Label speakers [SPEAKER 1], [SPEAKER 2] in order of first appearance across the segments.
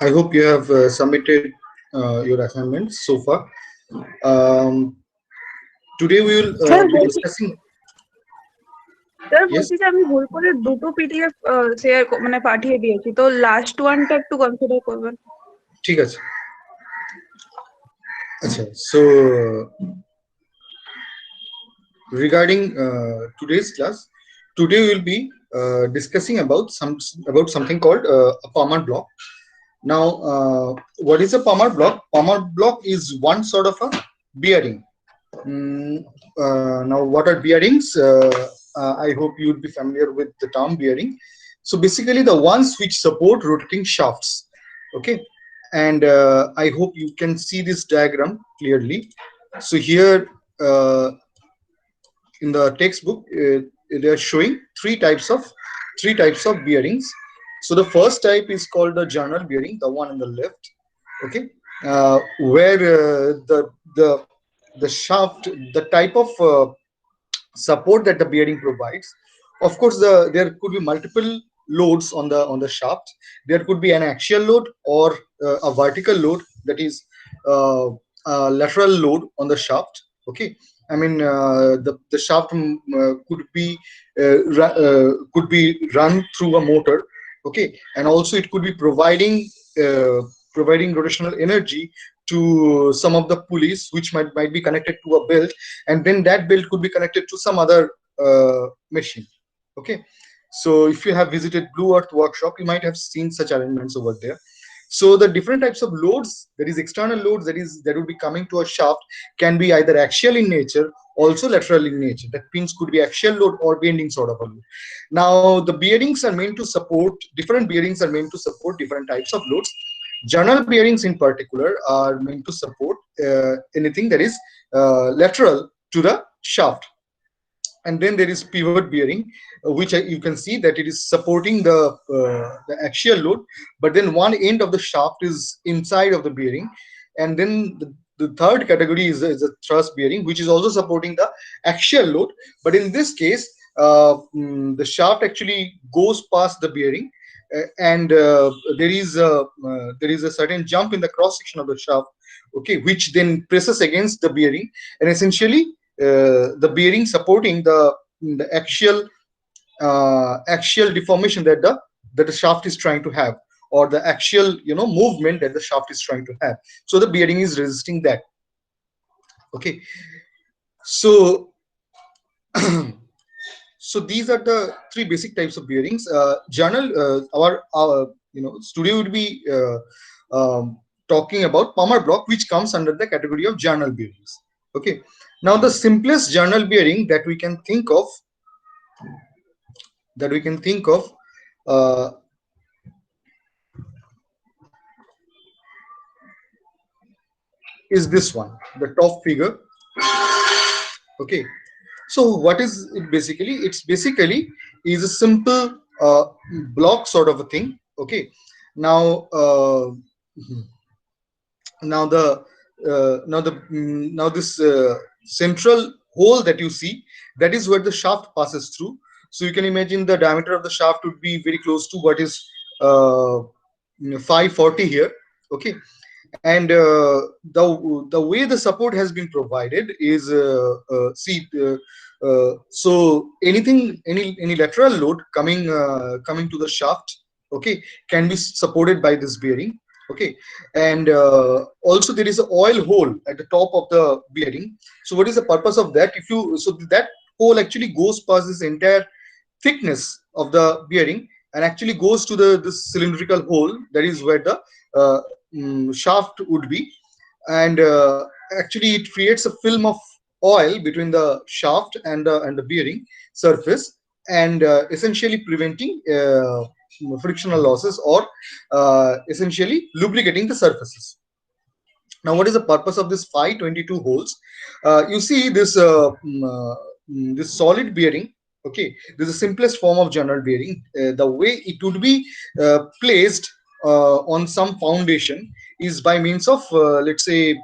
[SPEAKER 1] I hope you have submitted your assignments so far. Um, Today we will
[SPEAKER 2] sir
[SPEAKER 1] be
[SPEAKER 2] বলছি
[SPEAKER 1] discussing.
[SPEAKER 2] Sir
[SPEAKER 1] Yes,
[SPEAKER 2] বলছি যে আমি ভুল করে দুটো পিডিএফ শেয়ার মানে পাঠিয়ে দিয়েছি, তো লাস্ট ওয়ানটা একটু কনসিডার করবেন।
[SPEAKER 1] ঠিক আছে। আচ্ছা, so regarding today's class, today we will be discussing about something called a Palmer block. Now, what is a Palmer block? Palmer block is one sort of a bearing. Mm, now, what are bearings? I hope you would be familiar with the term bearing. So basically, the ones which support rotating shafts. Okay, and I hope you can see this diagram clearly. So here in the textbook, they are showing three types of bearings. So the first type is called the journal bearing, the one on the left. Okay, where the shaft, the type of support that the bearing provides. Of course, there could be multiple loads on the shaft. There could be an axial load or a vertical load, that is uh, a lateral load on the shaft. Okay, I mean the shaft could be run through a motor. Okay, and also it could be uh, providing rotational energy to some of the pulleys which might be connected to a belt, and then that belt could be connected to some other machine. Okay, so if you have visited Blue Earth workshop, you might have seen such arrangements over there. So the different types of loads, that is external loads, that would be coming to a shaft, can be either axial in nature, also lateral in nature. That means could be axial load or bending sort of a load. Now the bearings are meant to support, different bearings are meant to support different types of loads. Journal bearings in particular are meant to support anything that is lateral to the shaft. And then there is pivot bearing, which you can see that it is supporting the axial load, but then one end of the shaft is inside of the bearing. And then the third category is a thrust bearing, which is also supporting the axial load, but in this case the shaft actually goes past the bearing, and there is a certain jump in the cross section of the shaft, okay, which then presses against the bearing, and essentially the bearing supporting the axial deformation that the shaft is trying to have, or the axial movement that the shaft is trying to have. So the bearing is resisting that. Okay, so so these are the three basic types of bearings. Journal our studio would be talking about Palmer block, which comes under the category of journal bearings. Okay, now the simplest journal bearing that we can think of, uh, is this one, the top figure. Okay, so what is it basically? It's basically is a simple block sort of a thing. Okay, now now the now this central hole that you see, that is where the shaft passes through. So you can imagine the diameter of the shaft would be very close to what is uh, 540 here. Okay, and the way the support has been provided is so any lateral load coming to the shaft, okay, can be supported by this bearing. Okay, and also there is an oil hole at the top of the bearing. So what is the purpose of that? If you so that hole actually goes past this entire thickness of the bearing and actually goes to the this cylindrical hole, that is where the uh, shaft would be. And actually it creates a film of oil between the shaft and the bearing surface, and essentially preventing frictional losses, or essentially lubricating the surfaces. Now what is the purpose of this 522 holes? You see this solid bearing. Okay, this is the simplest form of journal bearing. The way it would be placed on some foundation is by means of let's say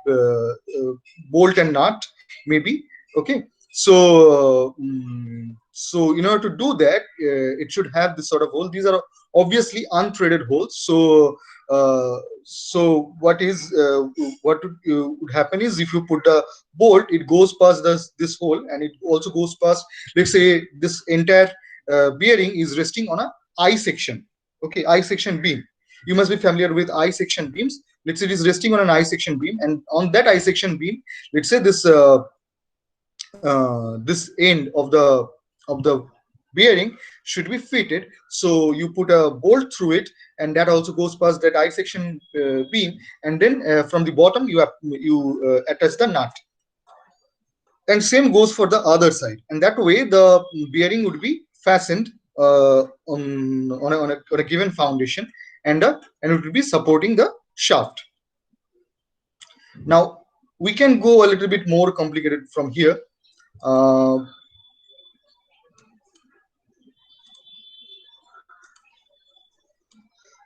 [SPEAKER 1] bolt and nut, maybe. Okay, so in order to do that, it should have this sort of hole. These are obviously unthreaded holes. So So what would happen is, if you put a bolt, it goes past this hole, and it also goes past, let's say this entire bearing is resting on a I section. Okay, I section beam. You must be familiar with I section beams. Let's say it is resting on an I section beam, and on that I section beam, let's say this end of the bearing should be fitted. So you put a bolt through it, and that also goes past that I section beam, and then from the bottom you attach the nut, and same goes for the other side, and that way the bearing would be fastened on a given foundation, and it will be supporting the shaft. Now we can go a little bit more complicated from here. uh,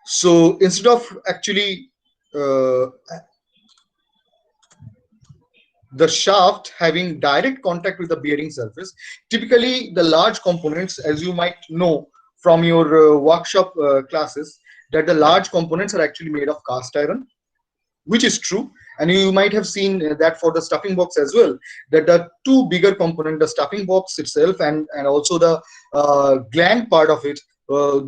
[SPEAKER 1] so instead of actually uh, the shaft having direct contact with the bearing surface, typically the large components, as you might know from your workshop classes, that the large components are actually made of cast iron, which is true. And you might have seen that for the stuffing box as well, that the two bigger component, the stuffing box itself, and also the gland part of it,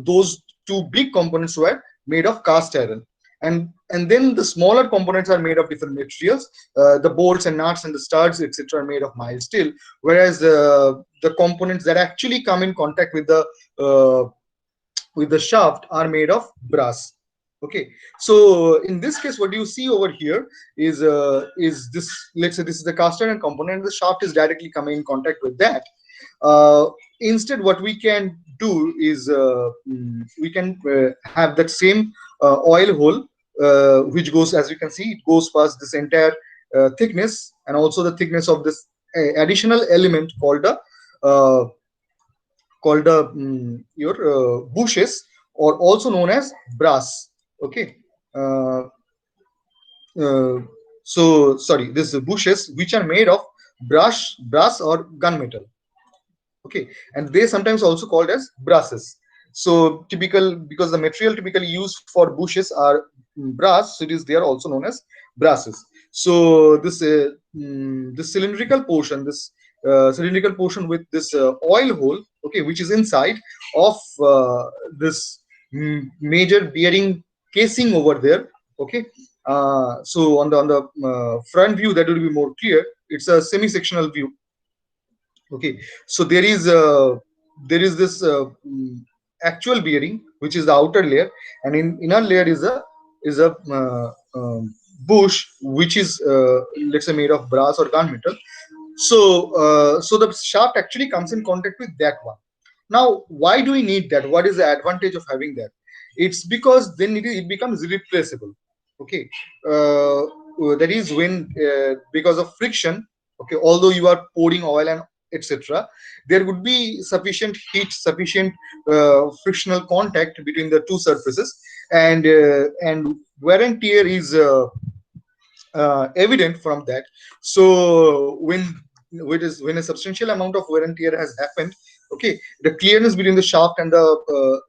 [SPEAKER 1] those two big components were made of cast iron. And then the smaller components are made of different materials. The bolts and nuts and the studs, etc., are made of mild steel, whereas the components that actually come in contact uh, with the shaft are made of brass. Okay, so in this case, what you see over here is this. Let's say this is the cast iron component, and the shaft is directly coming in contact with that. uh, Instead, what we can do is we can have that same oil hole, which goes, as you can see, it goes past this entire thickness, and also the thickness of this additional element uh, called your bushes, or also known as brass. Okay. uh, uh, so sorry, this bushes, which are made of brass or gunmetal. Okay, and they sometimes also called as brasses. So typical, because the material typically used for bushes are brass, so it is, they are also known as brasses. So this cylindrical portion, cylindrical portion with this oil hole, okay, which is inside of this major bearing casing over there. Okay. So on the front view, that will be more clear. It's a semi-sectional view. Okay, so there is this actual bearing, which is the outer layer, and in inner layer is a bush, which is let's say made of brass or gunmetal. So the shaft actually comes in contact with that one. Now, why do we need that? What is the advantage of having that? It's because then it becomes irreplaceable. Okay. That is when, because of friction, okay, although you are pouring oil and etc., there would be sufficient heat, sufficient frictional contact between the two surfaces, and wear and tear is evident from that. So when a substantial amount of wear and tear has happened, okay, the clearness between the shaft and the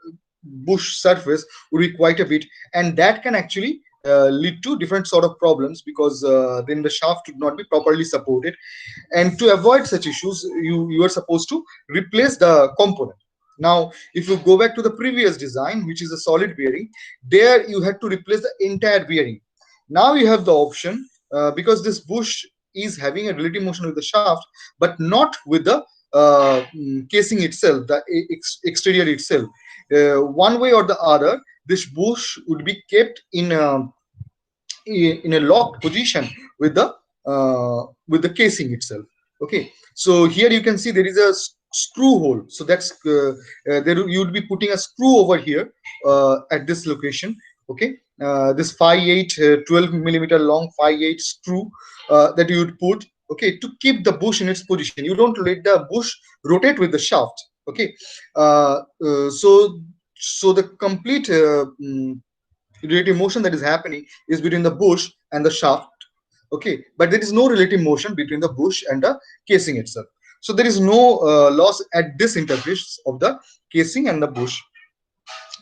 [SPEAKER 1] bush surface would be quite a bit, and that can actually lead to different sort of problems, because then the shaft would not be properly supported. And to avoid such issues, you are supposed to replace the component. Now, if you go back to the previous design, which is a solid bearing, there you had to replace the entire bearing. Now you have the option, because this bush is having a relative motion with the shaft, but not with the casing itself, the exterior itself. One way or the other, this bush would be kept in a locked position with the casing itself. Okay, so here you can see there is a screw hole. So that's there you would be putting a screw over here at this location. Okay, this 5/8 12 millimeter long 5/8 screw that you would put, okay, to keep the bush in its position. You don't let the bush rotate with the shaft. Okay. So the complete relative motion that is happening is between the bush and the shaft. Okay, but there is no relative motion between the bush and the casing itself. So there is no loss at this interface of the casing and the bush.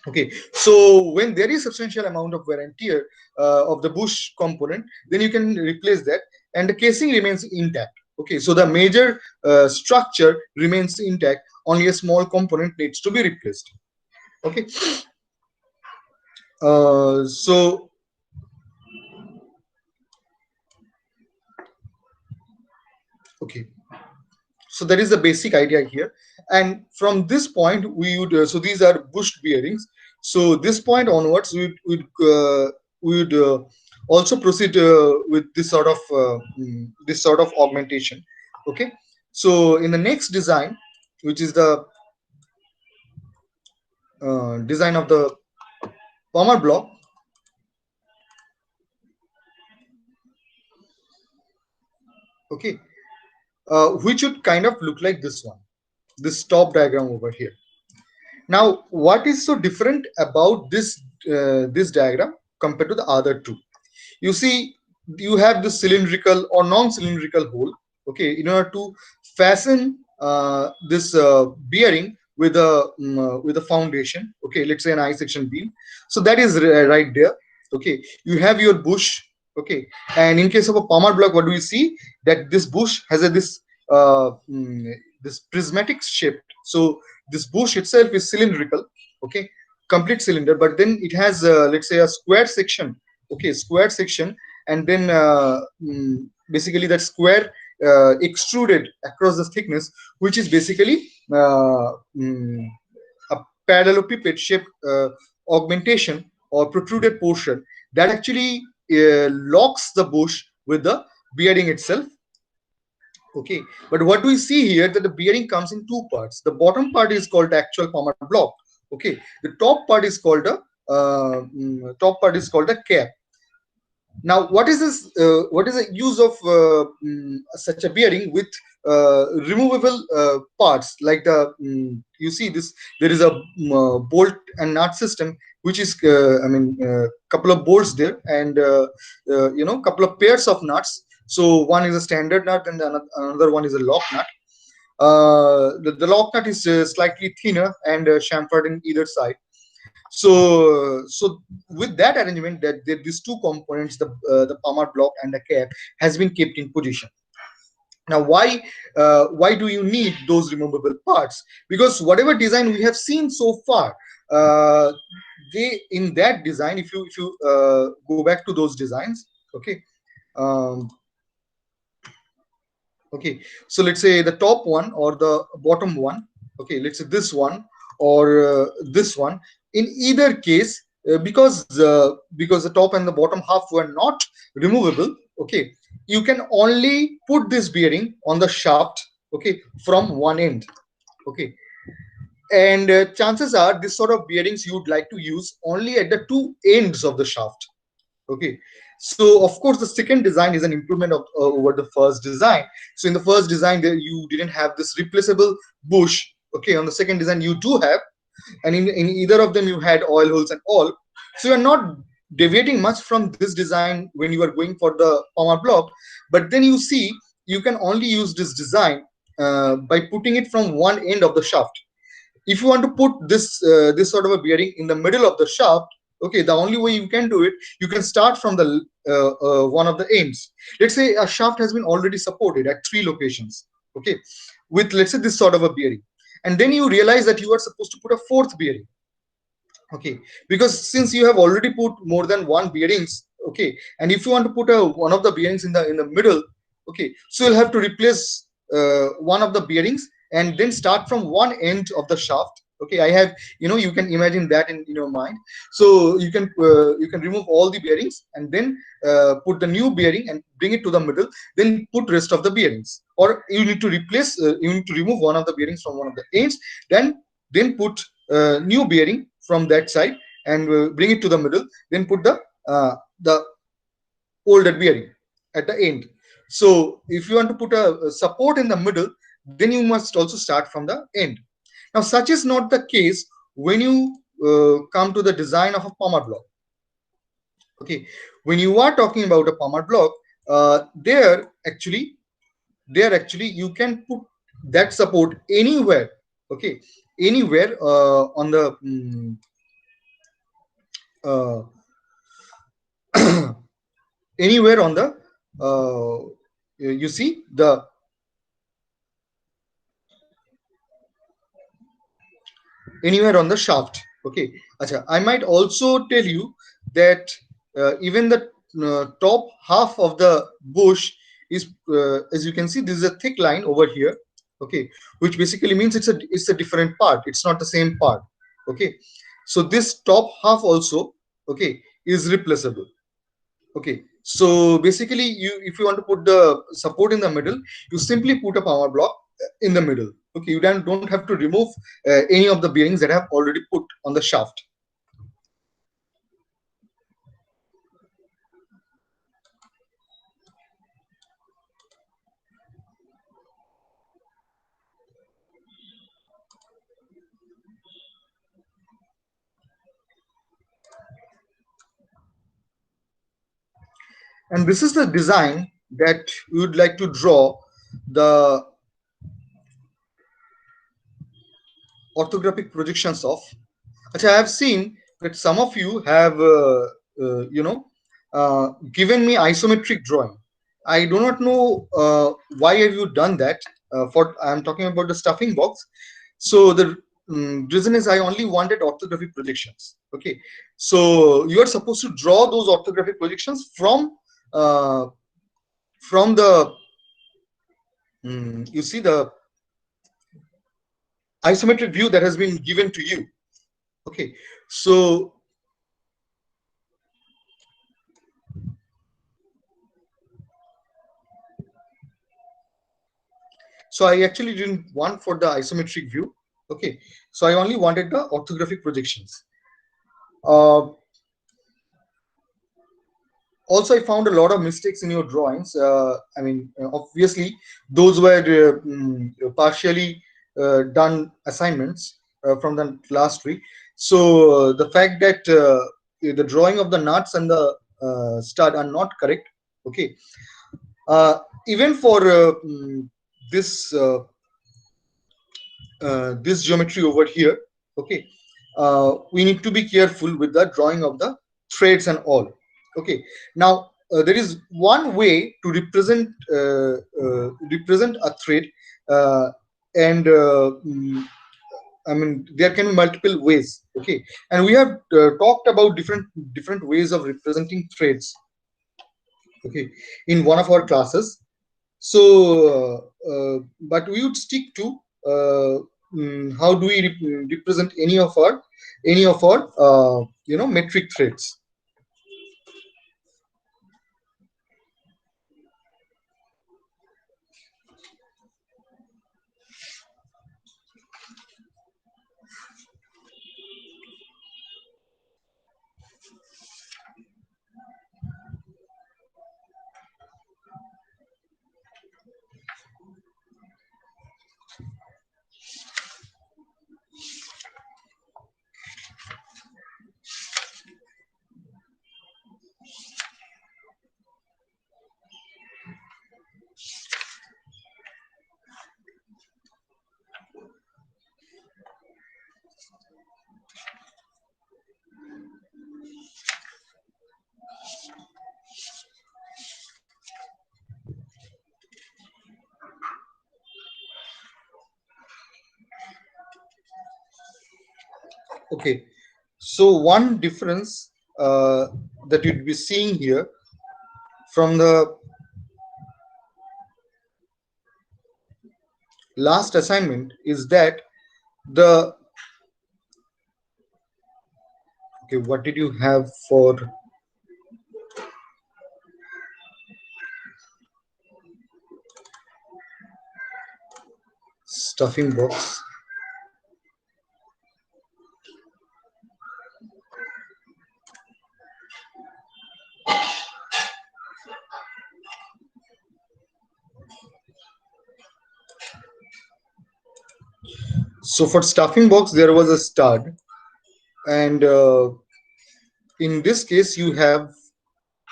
[SPEAKER 1] Okay, so when there is substantial amount of wear and tear of the bush component, then you can replace that, and the casing remains intact. Okay, so the major structure remains intact, only a small component needs to be replaced. Okay, so okay, so that is the basic idea here, and from this point we would so these are bush bearings. So this point onwards we would also proceed with this sort of augmentation. Okay, so in the next design, which is the design of the palmer block. Okay, which would kind of look like this one, this top diagram over here. Now, what is so different about this diagram compared to the other two? You see, you have this cylindrical or non-cylindrical hole. Okay, in order to fasten this bearing with a foundation. Okay, let's say an I section beam. So that is right there. Okay, you have your bush. Okay, and in case of a palmer block, what do we see? That this bush has this prismatic shape. So this bush itself is cylindrical. Okay, complete cylinder, but then it has let's say a square section. Okay, square section, and then basically that square extruded across the thickness, which is basically a parallelepiped shaped augmentation or protruded portion that actually locks the bush with the bearing itself. Okay, but what we see here that the bearing comes in two parts. The bottom part is called the actual palmer block. Okay, the top part is called the cap. Now, what is this? What is the use of such a bearing with removable parts like you see this? There is a bolt and nut system, which is couple of bolts there, and couple of pairs of nuts. So one is a standard nut, and another one is a lock nut. The lock nut is slightly thinner and chamfered in either side. So with that arrangement, that these two components, the palmer block and the cap, has been kept in position. Now, why do you need those removable parts? Because whatever design we have seen so far, uh, they in that design, if you go back to those designs. Okay, um, okay, so let's say the top one or the bottom one. Okay, let's say this one or this one. In either case, because the top and the bottom half were not removable. Okay, you can only put this bearing on the shaft. Okay, from one end. Okay, and chances are this sort of bearings you would like to use only at the two ends of the shaft. Okay, so of course the second design is an improvement of over the first design. So in the first design there you didn't have this replaceable bush. Okay, on the second design you do have, and in either of them you had oil holes and all. So you're not deviating much from this design when you are going for the palmer block. But then you see you can only use this design by putting it from one end of the shaft. If you want to put this sort of a bearing in the middle of the shaft, okay, the only way you can do it, you can start from the one of the ends. Let's say a shaft has been already supported at three locations. Okay, with let's say this sort of a bearing, and then you realize that you are supposed to put a fourth bearing. Okay, because since you have already put more than one bearings. Okay, and if you want to put one of the bearings in the middle. Okay, so you'll have to replace one of the bearings and then start from one end of the shaft. Okay, I have, you can imagine that in your mind. So you can remove all the bearings and then put the new bearing and bring it to the middle, then put rest of the bearings, or you need to you need to remove one of the bearings from one of the ends, then put new bearing from that side and bring it to the middle, then put the older bearing at the end. So if you want to put a support in the middle, then you must also start from the end. Now, such is not the case when you come to the design of a palmer block. Okay, when you are talking about a palmer block, there actually you can put that support anywhere. Okay, anywhere on the uh, anywhere on the you see the anywhere on the shaft. Okay, acha, I might also tell you that even the top half of the bush is as you can see, this is a thick line over here. Okay, which basically means it's a different part, it's not the same part. Okay, so this top half also, okay, is replaceable. Okay, so basically, you if you want to put the support in the middle, you simply put a power block in the middle. Okay, you don't have to remove any of the bearings that I have already put on the shaft. And this is the design that we would like to draw the orthographic projections of. Actually, I have seen that some of you have, given me isometric drawing. I do not know why have you done that. For I'm talking about the stuffing box. So the reason is I only wanted orthographic projections. Okay, so you are supposed to draw those orthographic projections uh, from the you see the isometric view that has been given to you. Okay, so I actually didn't want for the isometric view. Okay, so I only wanted the orthographic projections. Uh, Also, I found a lot of mistakes in your drawings. I mean, obviously, those were partially done assignments from the last week. So the fact that the drawing of the nuts and the stud are not correct. Okay, uh, even for this this geometry over here. Okay, we need to be careful with the drawing of the threads and all. Okay, now there is one way to represent a thread, uh, and I mean, there can be multiple ways. Okay, and we have talked about different ways of representing threads. Okay, in one of our classes. So, but we would stick to how do we represent any of our metric threads. Okay, so one difference that you'd be seeing here from the last assignment is that the okay, what did you have for stuffing box? So for stuffing box, there was a stud, and in this case, you have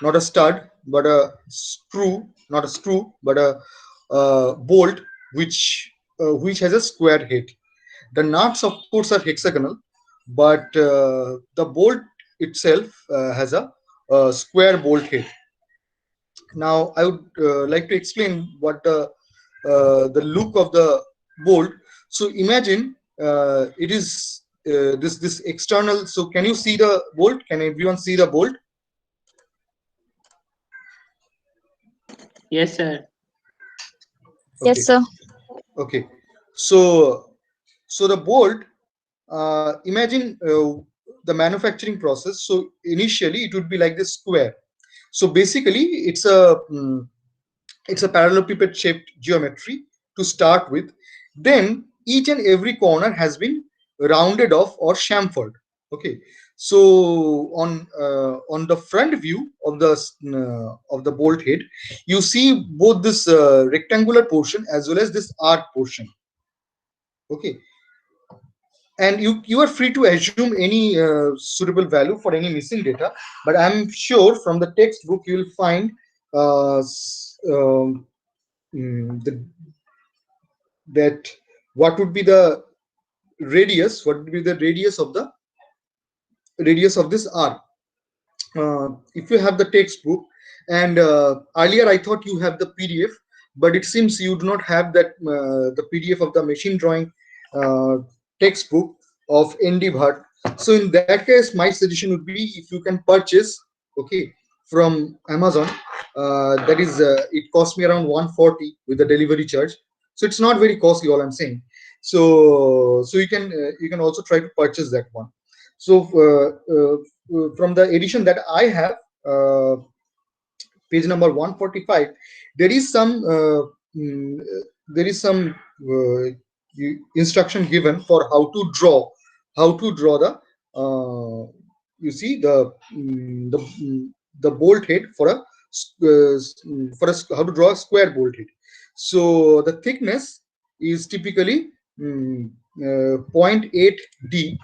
[SPEAKER 1] not a stud, but a screw, not a screw, but a bolt, which has a square head. The nuts, of course, are hexagonal, but the bolt itself has a square bolt head. Now I would like to explain what the look of the bolt. So imagine it is this external. So can you see the bolt? Can everyone see the bolt?
[SPEAKER 3] Yes, sir.
[SPEAKER 1] Okay.
[SPEAKER 4] Yes, sir.
[SPEAKER 1] Okay. So the bolt. Imagine the manufacturing process. So initially it would be like this square. So basically it's a parallelepiped shaped geometry to start with. Then each and every corner has been rounded off or chamfered. Okay. So on the front view of the bolt head, you see both this rectangular portion as well as this arc portion. Okay. And you are free to assume any suitable value for any missing data, but I'm sure from the textbook you will find the, that what would be the what would be the radius of this arc. If you have the textbook, and earlier I thought you have the PDF, but it seems you do not have that the PDF of the machine drawing uh, textbook of ND Bhatt. So in that case, my suggestion would be if you can purchase, okay, from Amazon. That is, it cost me around 140 with the delivery charge. So it's not very costly. All I'm saying. So you can also try to purchase that one. So from the edition that I have, page number 145, there is some mm, there is some instruction given for how to draw the you see the bolt head for a how to draw a square bolt head. So the thickness is typically 0.8 D.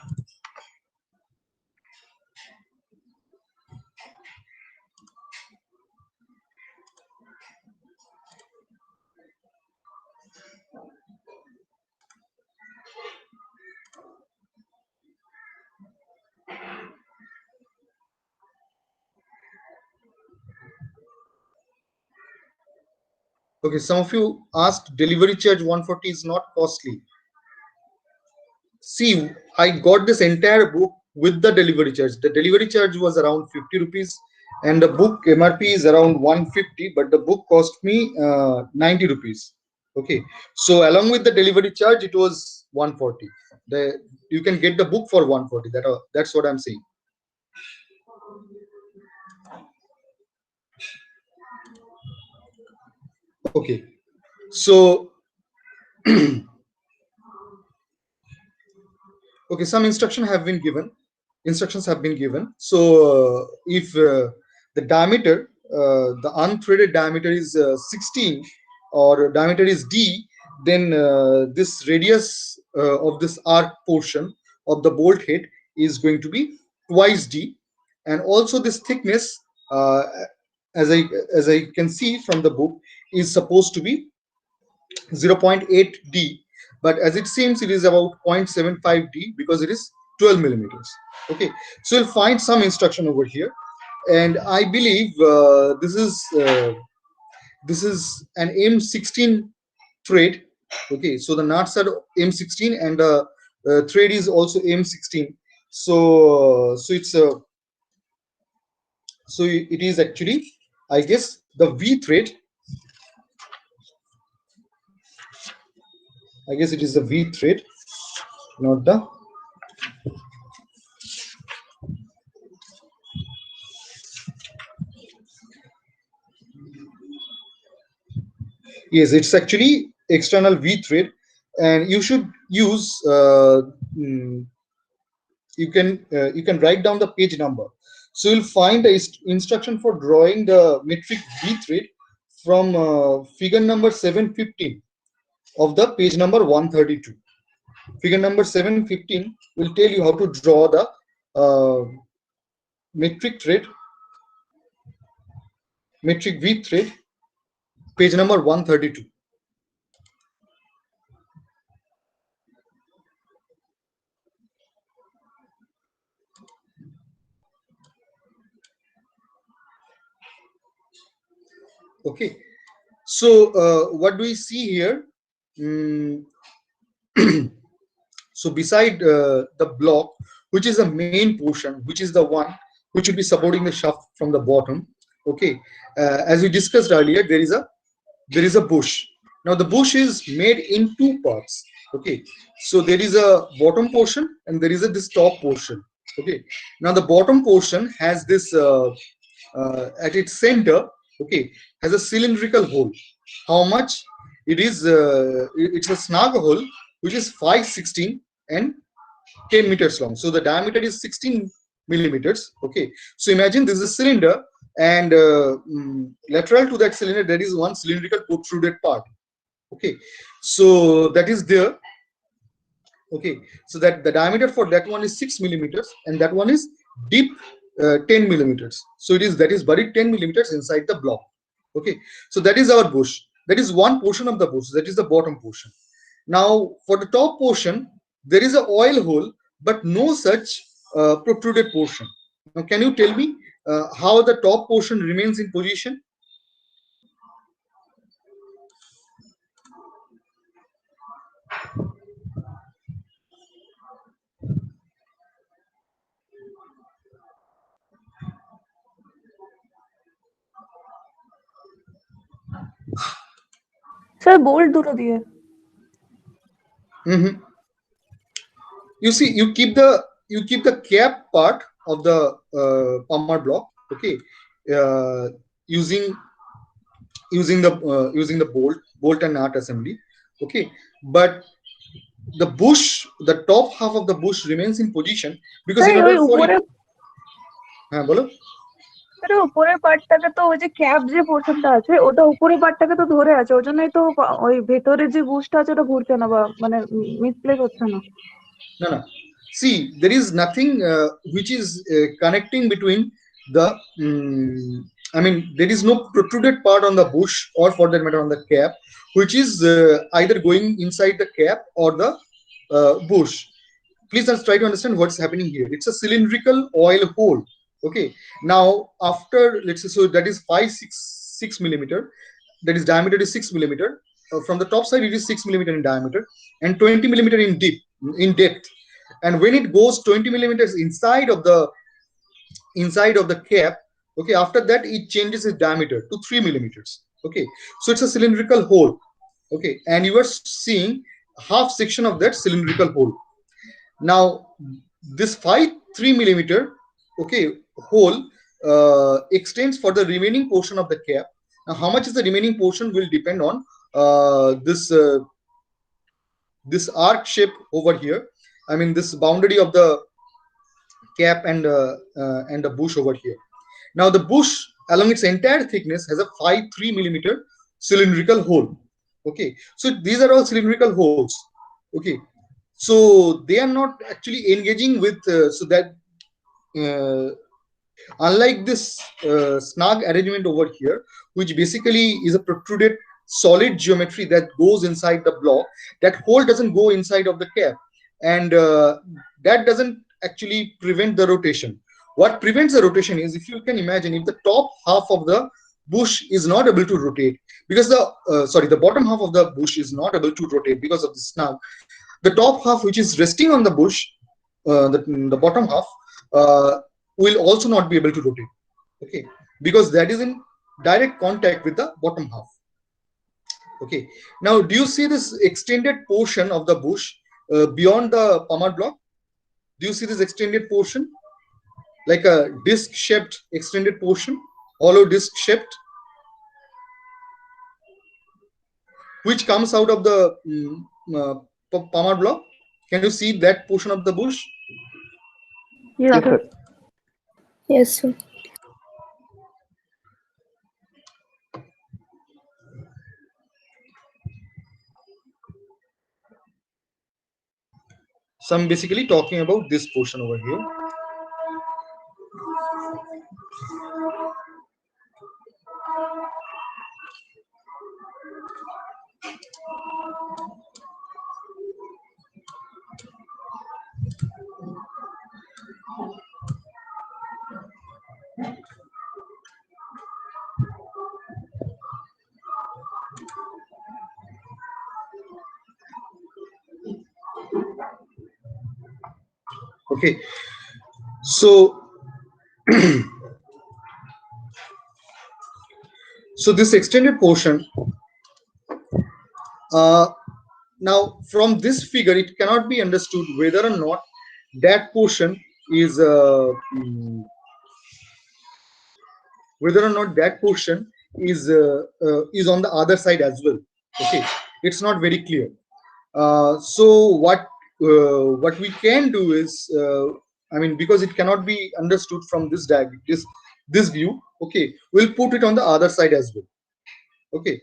[SPEAKER 1] Okay, some of you asked delivery charge 140 is not costly. See, I got this entire book with the delivery charge. The delivery charge was around 50 rupees, and the book MRP is around 150, but the book cost me 90 rupees. Okay, so along with the delivery charge, it was 140. You can get the book for 140. That's what I'm saying. Okay, so okay, some instructions have been given. So if the diameter the unthreaded diameter is 16, or diameter is D, then this radius of this arc portion of the bolt head is going to be twice D. And also this thickness, uh, as I can see from the book, is supposed to be 0.8 D, but as it seems it is about 0.75 D because it is 12 millimeters. Okay, so you'll find some instruction over here, and I believe this is an M16 thread. Okay, so the nuts are M16 and the thread is also M16. So it's a so it is actually, I guess, the V thread. I guess it is the V thread, not the. Yes, it's actually external V thread, and you should use. You can write down the page number. So you'll find the instruction for drawing the metric V thread from figure number 715 of the page number 132. Figure number 715 will tell you how to draw the uh, metric V thread, page number 132. Okay, so what do we see here? Mm, so beside the block, which is the main portion, which is the one which will be supporting the shaft from the bottom. Okay, as we discussed earlier, there is a bush. Now the bush is made in two parts. Okay, so there is a bottom portion and there is a this top portion. Okay, now the bottom portion has this at its center. Okay, has a cylindrical hole. How much? It is it's a snug hole which is 516 and 10 meters long. So the diameter is 16 millimeters. Okay, so imagine this is a cylinder, and lateral to that cylinder there is one cylindrical protruded part. Okay, so that is there. Okay, so that the diameter for that one is 6 millimeters, and that one is deep 10 millimeters. So it is that is buried 10 millimeters inside the block. Okay, so that is our bush. That is one portion of the bush. That is the bottom portion. Now for the top portion, there is a oil hole, but no such protruded portion. Now can you tell me how the top portion remains in position?
[SPEAKER 2] Sir bolt दूर दिए
[SPEAKER 1] Mhm. You see, you keep the cap part of the palmar block. Okay, uh, using using the bolt and nut assembly. Okay, but the bush, the top half of the bush remains in position because
[SPEAKER 2] sir
[SPEAKER 1] in
[SPEAKER 2] ওই
[SPEAKER 1] order for it,
[SPEAKER 2] উপরে
[SPEAKER 1] bolo.
[SPEAKER 2] আরে উপরের পার্টটাকে তো ওই যে cap যে পোর্শনটা আছে ওটা উপরের পার্টটাকে তো ধরে আছে ওই জন্যই তো ওই ভেতরে যে বুশটা আছে ওটা ঘুরছে না বা মানে মিসপ্লেস হচ্ছে না
[SPEAKER 1] No, no. See, there is nothing which is connecting between the. I mean, there is no protruded part on the bush or, for that matter, on the cap, which is either going inside the cap or the bush. Please let's try to understand what's happening here. It's a cylindrical oil hole. Okay. Now, after let's say, so that is 6 millimeter. That is diameter is 6 millimeter. From the top side, it is 6 millimeter in diameter and 20 millimeter in deep in depth. And when it goes 20 millimeters inside of the cap, okay, after that it changes its diameter to 3 millimeters. Okay, so it's a cylindrical hole. Okay, and you are seeing half section of that cylindrical hole. Now this 3 millimeter, okay, hole extends for the remaining portion of the cap. Now how much is the remaining portion will depend on this arc shape over here. I mean this boundary of the cap and the bush over here. Now the bush along its entire thickness has a 3 millimeter cylindrical hole. Okay, so these are all cylindrical holes. Okay, so they are not actually engaging with so that uh, unlike this snug arrangement over here, which basically is a protruded solid geometry that goes inside the block, that hole doesn't go inside of the cap, and that doesn't actually prevent the rotation. What prevents the rotation is, if you can imagine, if the top half of the bush is not able to rotate because the bottom half of the bush is not able to rotate because of the snug, the top half which is resting on the bush, the bottom half, uh, will also not be able to rotate. Okay, because that is in direct contact with the bottom half. Okay, now do you see this extended portion of the bush beyond the palmar block? Do you see this extended portion, like a disc shaped extended portion, hollow disc shaped, which comes out of the palmar block? Can you see that portion of the bush?
[SPEAKER 2] Yes, sir.
[SPEAKER 3] Yes, sir.
[SPEAKER 1] So I'm basically talking about this portion over here. Okay, so so this extended portion, now from this figure it cannot be understood whether or not that portion is whether or not that portion is on the other side as well. Okay, it's not very clear. So what we can do is, I mean, because it cannot be understood from this diagram, this view. Okay, we'll put it on the other side as well. Okay,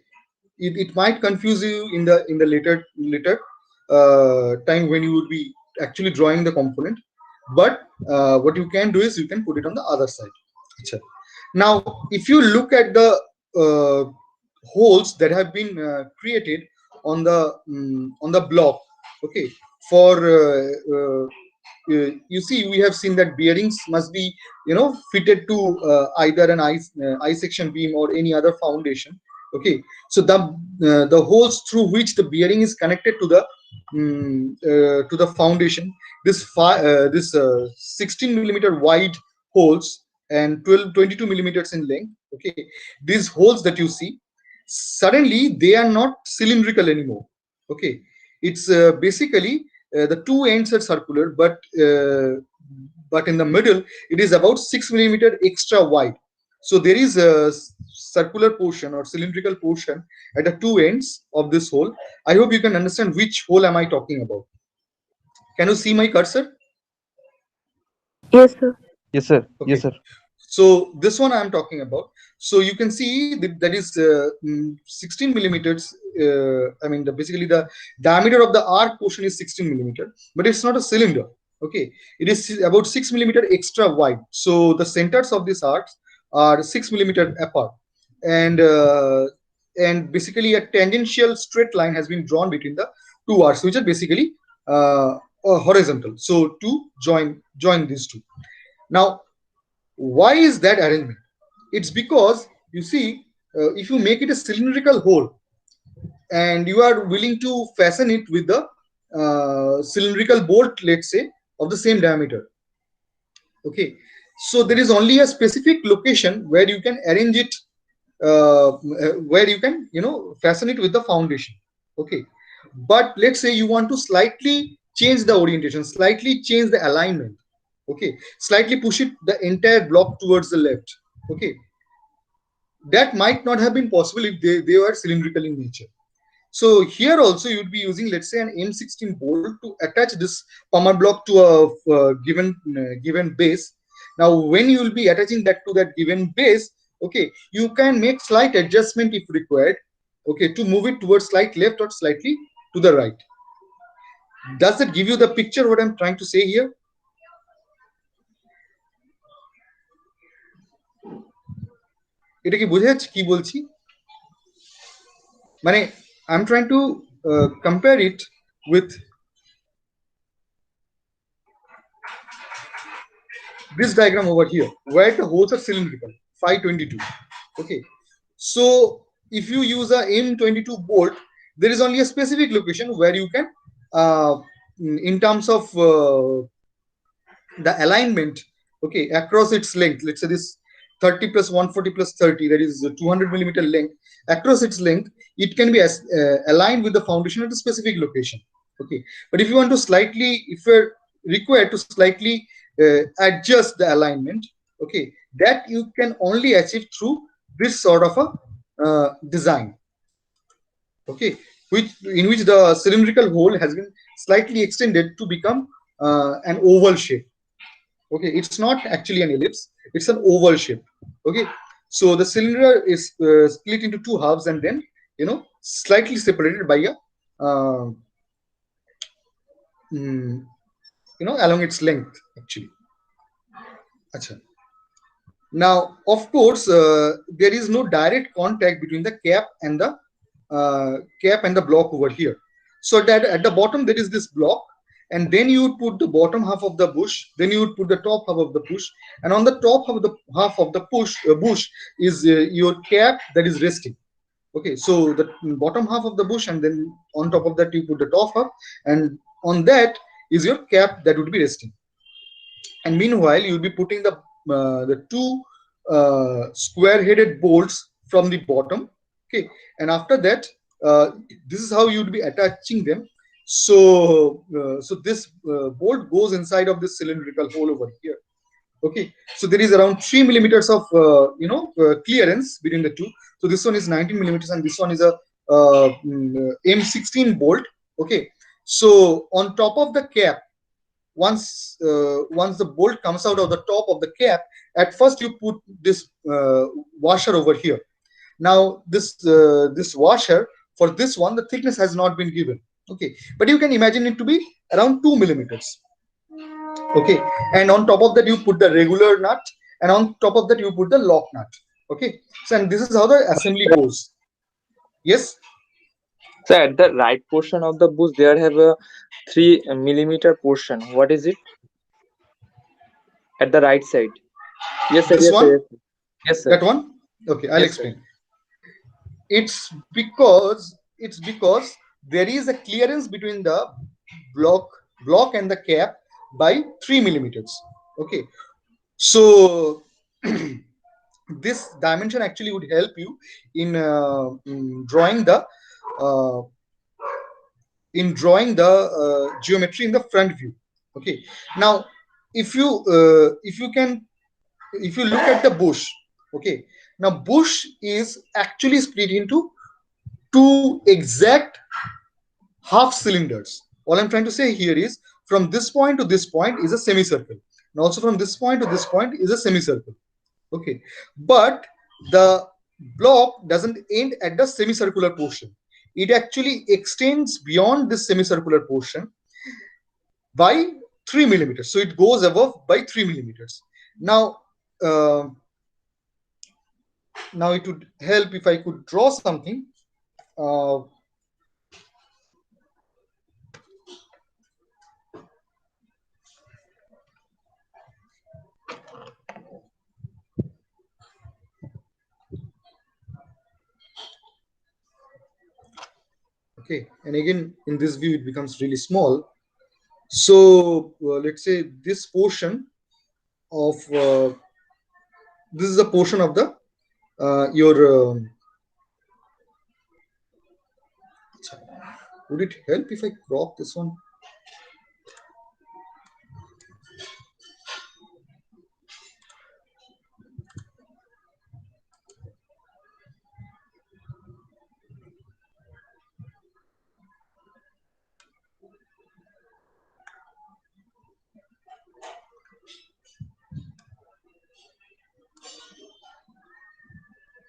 [SPEAKER 1] it might confuse you in the later time when you would be actually drawing the component, but what you can do is you can put it on the other side. Now if you look at the holes that have been created on the block, okay, for you see, we have seen that bearings must be, fitted to either an I section beam or any other foundation. Okay, so the holes through which the bearing is connected to the foundation, this 16 millimeter wide holes and 22 millimeters in length. Okay, these holes that you see, suddenly they are not cylindrical anymore. Okay, it's basically the two ends are circular, but in the middle it is about 6 millimeter extra wide. So there is a circular portion or cylindrical portion at the two ends of this hole. I hope you can understand which hole am I talking about. Can you see my cursor?
[SPEAKER 2] Yes, sir.
[SPEAKER 4] Yes, sir.
[SPEAKER 1] Okay.
[SPEAKER 4] Yes, sir.
[SPEAKER 1] So this one I am talking about. So you can see that is 16 millimeters. I mean, basically the diameter of the arc portion is 16 millimeter, but it's not a cylinder. Okay, it is about 6 millimeter extra wide. So the centers of these arcs are 6 millimeter apart, and basically a tangential straight line has been drawn between the two arcs, which are basically horizontal. So to join these two. Now, why is that arrangement? It's because, you see, if you make it a cylindrical hole and you are willing to fasten it with the cylindrical bolt, let's say, of the same diameter. Okay, so there is only a specific location where you can arrange it, where you can, fasten it with the foundation. Okay, but let's say you want to slightly change the orientation, slightly change the alignment. Okay, slightly push it the entire block towards the left. Okay, that might not have been possible if they were cylindrical in nature. So here also you would be using, let's say, an M16 bolt to attach this pommel block to a given base. Now when you will be attaching that to that given base, okay, you can make slight adjustment if required, okay, to move it towards slight left or slightly to the right. Does that give you the picture what I'm trying to say here? এটা কি বোঝা যাচ্ছে কি বলছি? মানে I'm trying to compare it with this diagram over here, where the holes are cylindrical, 522. Okay, so if you use a M22 bolt, there is only a specific location where you can, in terms of the alignment, okay, across its length, let's say this 30 plus 140 plus 30, that is 200 millimeter length, across its length, it can be aligned with the foundation at a specific location. Okay, but if you want to slightly, if you're required to slightly adjust the alignment, okay, that you can only achieve through this sort of a design. Okay, in which the cylindrical hole has been slightly extended to become an oval shape. Okay, it's not actually an ellipse, it's an oval shape. Okay, so the cylinder is split into two halves and then, slightly separated by a along its length actually. Achha. Now of course there is no direct contact between the cap and the block over here. So that at the bottom there is this block, and then you would put the bottom half of the bush, then you would put the top half of the bush, and on the top of the half of the bush is your cap that is resting. Okay, so the bottom half of the bush, and then on top of that you put the top half, and on that is your cap that would be resting. and meanwhile you'll be putting the two square-headed bolts from the bottom. Okay, and after that, this is how you'd be attaching them. So this bolt goes inside of this cylindrical hole over here. Okay, so there is around 3 millimeters of clearance between the two. So this one is 19 millimeters and this one is a M16 bolt. Okay, so on top of the cap, once the bolt comes out of the top of the cap, at first you put this washer over here. Now this washer, for this one the thickness has not been given. Okay, but you can imagine it to be around 2 millimeters. Okay, and on top of that you put the regular nut, and on top of that you put the lock nut. Okay, so and this is how the assembly goes. Yes.
[SPEAKER 4] So at the right portion of the bush, there have a 3 millimeter portion. What is it? At the right side. Yes, sir.
[SPEAKER 1] This
[SPEAKER 4] Yes,
[SPEAKER 1] one?
[SPEAKER 4] sir. Yes, sir.
[SPEAKER 1] That one? Okay, I'll
[SPEAKER 4] Yes, sir.
[SPEAKER 1] explain. It's because there is a clearance between the block and the cap by 3 millimeters. Okay, so this dimension actually would help you in drawing the geometry in the front view. Okay, now if you look at the bush, okay, now bush is actually split into two exact half cylinders. All I'm trying to say here is from this point to this point is a semicircle, and also from this point to this point is a semicircle. Okay, but the block doesn't end at the semicircular portion. It actually extends beyond this semicircular portion by 3 millimeters. So it goes above by 3 millimeters. Now it would help if I could draw something. Okay, and again in this view it becomes really small. So let's say this portion of this is a portion of the your would it help if I crop this one?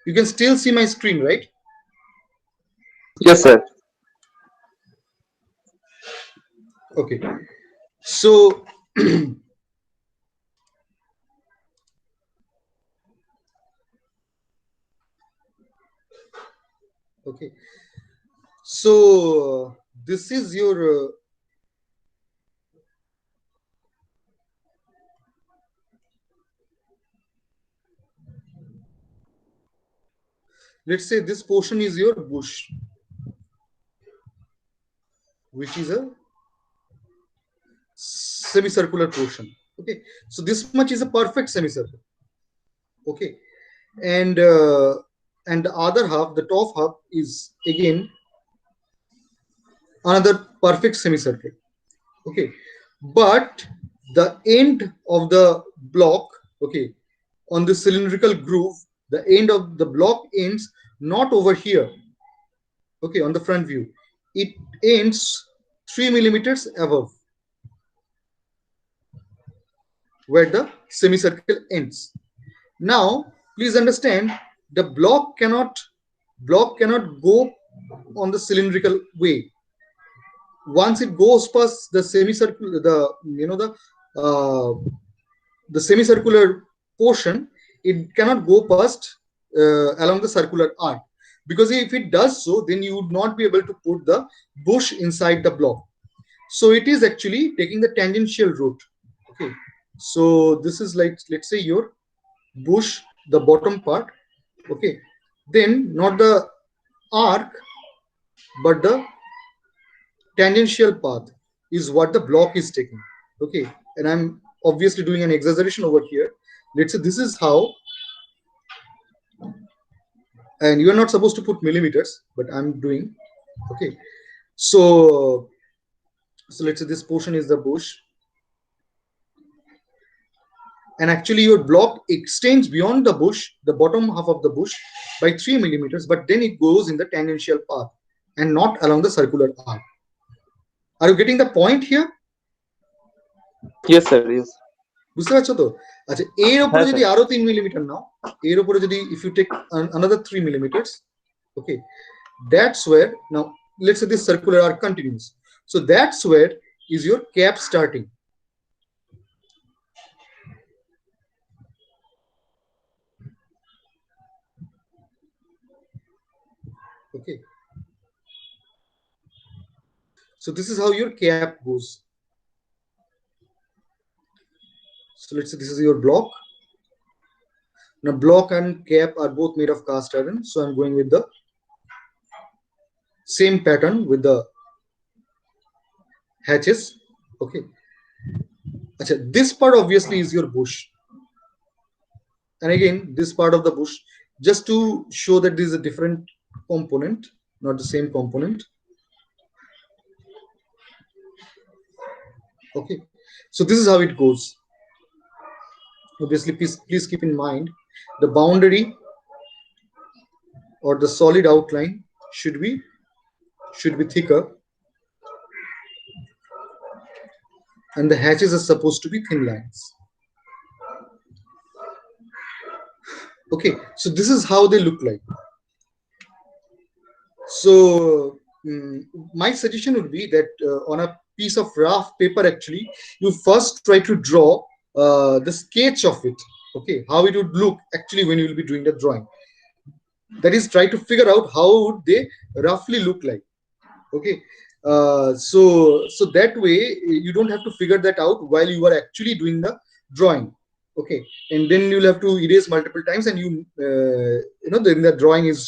[SPEAKER 1] You can still see my screen, right?
[SPEAKER 4] Yes, sir.
[SPEAKER 1] Okay, so okay, so this is your let's say this portion is your bush, which is a semicircular portion. Okay, so this much is a perfect semicircle. Okay, and the other half, the top half, is again another perfect semicircle. Okay, but the end of the block, okay, on the cylindrical groove, the end of the block ends not over here. Okay, on the front view, it ends 3 millimeters above where the semicircle ends. Now please understand, the block cannot go on the cylindrical way. Once it goes past the semicircle, the semicircular portion, it cannot go past along the circular arc, because if it does so, then you would not be able to put the bush inside the block. So it is actually taking the tangential route. Okay, so this is like, let's say, your bush, the bottom part. Okay, then not the arc but the tangential path is what the block is taking. Okay, and I'm obviously doing an exaggeration over here. Let's say this is how, and you are not supposed to put millimeters, but I'm doing. Okay, so let's say this portion is the bush, and actually your block extends beyond the bush, the bottom half of the bush, by 3 millimeters, but then it goes in the tangential path and not along the circular arc. Are you getting the point here?
[SPEAKER 4] Yes, sir. Yes.
[SPEAKER 1] বুঝতে পারছো তো? আচ্ছা, এর উপরে
[SPEAKER 4] হ্যাঁ,
[SPEAKER 1] যদি আরো 3 millimetre নাও, এর উপরে যদি if you take another 3 millimeters, okay, that's where, now let's say this circular arc continues, so that's where is your cap starting. Okay, so this is how your cap goes. So let's say this is your block. Now block and cap are both made of cast iron, so I'm going with the same pattern with the hatches. Okay, Achha, this part obviously is your bush, and again this part of the bush, just to show that this is a different component, not the same component. Okay, so this is how it goes. Obviously, please keep in mind the boundary or the solid outline should be thicker, and the hatches are supposed to be thin lines. Okay, so this is how they look like. So my suggestion would be that on a piece of rough paper, actually you first try to draw the sketch of it. Okay, how it would look actually when you will be doing the drawing. That is, try to figure out how would they roughly look like. Okay, so that way you don't have to figure that out while you are actually doing the drawing. Okay, and then you'll have to erase multiple times, and you know then the drawing is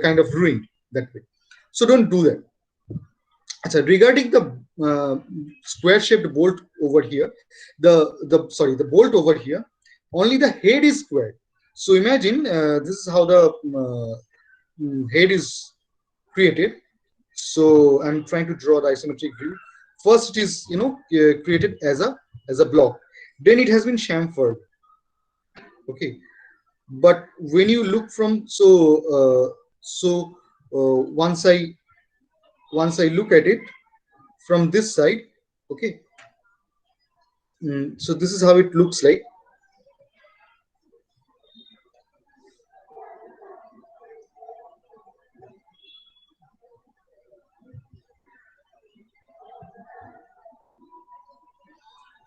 [SPEAKER 1] kind of ruined that way. So don't do that. So regarding the square shaped bolt over here, the bolt over here, only the head is squared. So imagine this is how the head is created. So I'm trying to draw the isometric view. First it is created as a block, then it has been chamfered. Okay, but when you look from once I look at it from this side, okay, so this is how it looks like.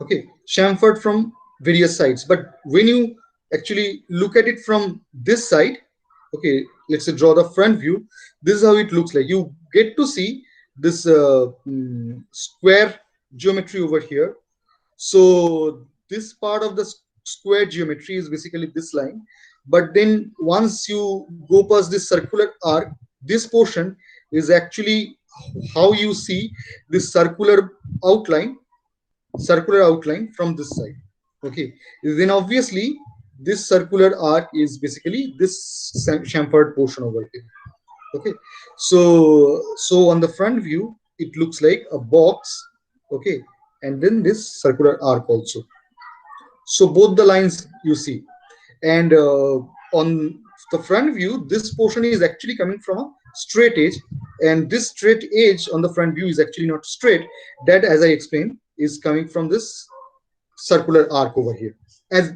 [SPEAKER 1] Okay, chamfered from various sides, but when you actually look at it from this side, okay, let's say draw the front view, this is how it looks like. You get to see this square geometry over here. So this part of the square geometry is basically this line, but then once you go past this circular arc, this portion is actually how you see this circular outline from this side. Okay, then obviously this circular arc is basically this chamfered portion over here. Okay, so on the front view it looks like a box. Okay, and then this circular arc also. So both the lines you see, and on the front view this portion is actually coming from a straight edge, and this straight edge on the front view is actually not straight. That, as I explained, is coming from this circular arc over here,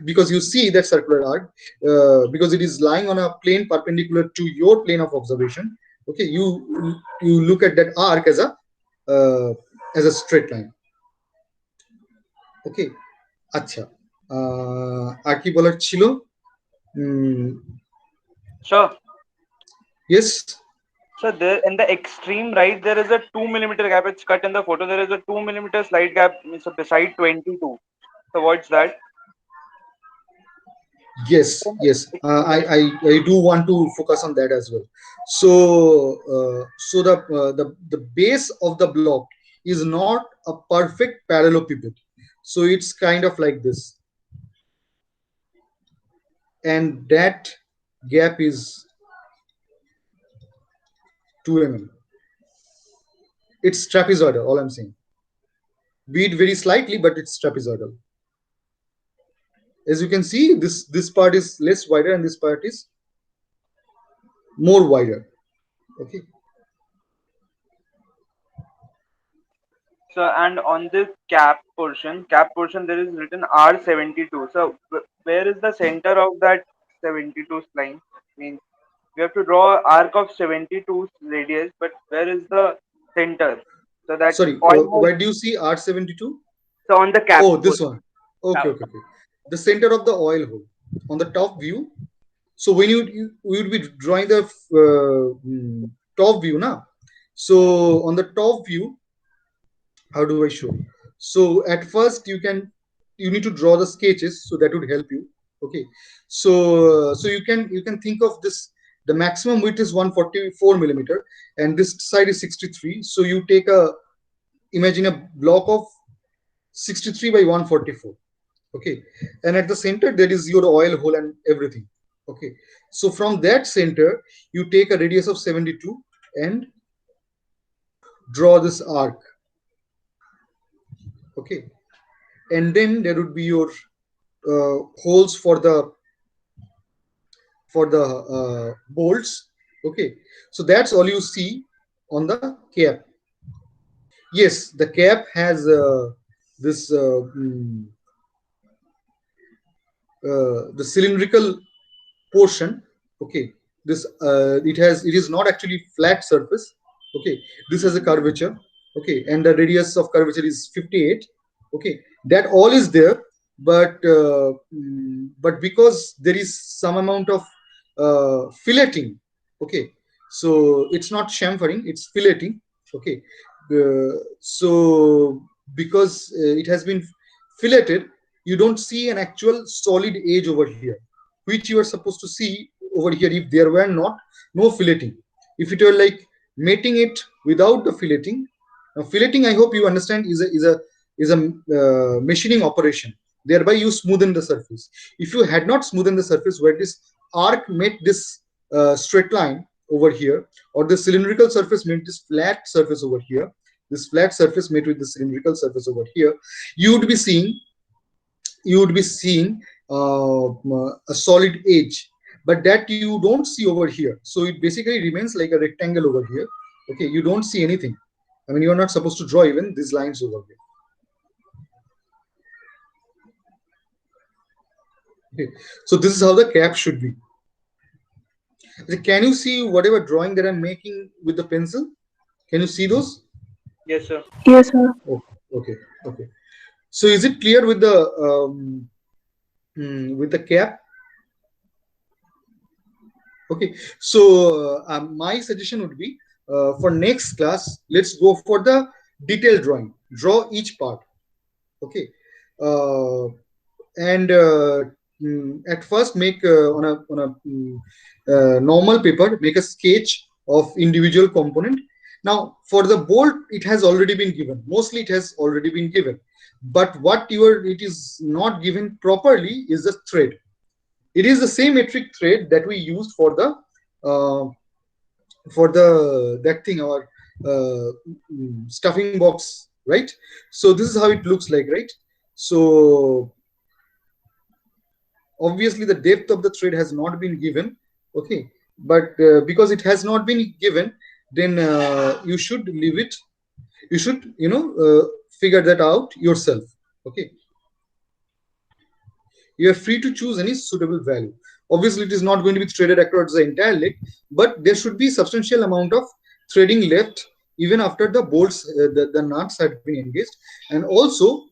[SPEAKER 1] because you see that circular arc because it is lying on a plane perpendicular to your plane of observation. Okay, you look at that arc as a straight line. Okay, acha আর কি বলার ছিল?
[SPEAKER 5] Sure.
[SPEAKER 1] Yes.
[SPEAKER 5] So there in the extreme right, there is a 2 millimeter gap. It's cut in the photo. There is a 2 millimeter slight gap. So beside 22. So what's that?
[SPEAKER 1] Yes. I do want to focus on that as well. So the base of the block is not a perfect parallelepiped. So it's kind of like this, and that gap is 2 mm. It's trapezoidal, all I'm saying. Be it very slightly, but it's trapezoidal. As you can see, this part is less wider and this part is more wider. Okay.
[SPEAKER 5] So, and on this cap portion, there is written R72. So, where is the center of that 72 line? Means we have to draw arc of 72 radius, but where is the center? So that
[SPEAKER 1] Sorry,
[SPEAKER 5] oil hole.
[SPEAKER 1] where do you see R72?
[SPEAKER 5] So on the cap.
[SPEAKER 1] Oh, this one. Okay,
[SPEAKER 5] Cap.
[SPEAKER 1] okay, okay. The center of the oil hole on the top view. So when you would be drawing the top view now. So on the top view, how do I show? So at first you need to draw the sketches, so that would help you. Okay. So you can think of this. The maximum width is 144 millimeter, and this side is 63. So you take imagine a block of 63 by 144. Okay, and at the center there is your oil hole and everything. Okay, so from that center you take a radius of 72 and draw this arc. Okay, and then there would be your holes for the bolts. Okay, so that's all you see on the cap. Yes, the cap has this the cylindrical portion. Okay, this it is not actually flat surface. Okay, this has a curvature. Okay, and the radius of curvature is 58. Okay, that all is there, but because there is some amount of filleting. Okay, so it's not chamfering, it's filleting. Okay, so because it has been filleted, you don't see an actual solid edge over here, which you are supposed to see over here if there were no filleting. If it were like mating it without the filleting. Now filleting, I hope you understand, is a machining operation. Thereby you smoothen the surface. If you had not smoothened the surface where this arc met this straight line over here, or the cylindrical surface met this flat surface over here, this flat surface met with the cylindrical surface over here, you would be seeing a solid edge, but that you don't see over here. So it basically remains like a rectangle over here. Okay, you don't see anything. I mean, you're not supposed to draw even these lines over here. Okay, so this is how the cap should be. Can you see whatever drawing that I'm making with the pencil? Can you see those?
[SPEAKER 5] Yes, sir.
[SPEAKER 3] Yes, sir.
[SPEAKER 1] Oh, okay, okay. So is it clear with the cap? Okay, so my suggestion would be for next class, let's go for the detailed drawing. Draw each part. Okay, and at first make on a normal paper, make a sketch of individual component. Now for the bolt, it has already been given. Mostly it has already been given. But what it is not given properly is the thread. It is the same metric thread that we used for the our stuffing box, right? So this is how it looks like, right? So obviously the depth of the thread has not been given. Okay, but because it has not been given, then you should leave it. You should figure that out yourself. Okay, you are free to choose any suitable value. Obviously it is not going to be threaded across the entire leg, but there should be substantial amount of threading left even after the bolts, the nuts had been engaged. And also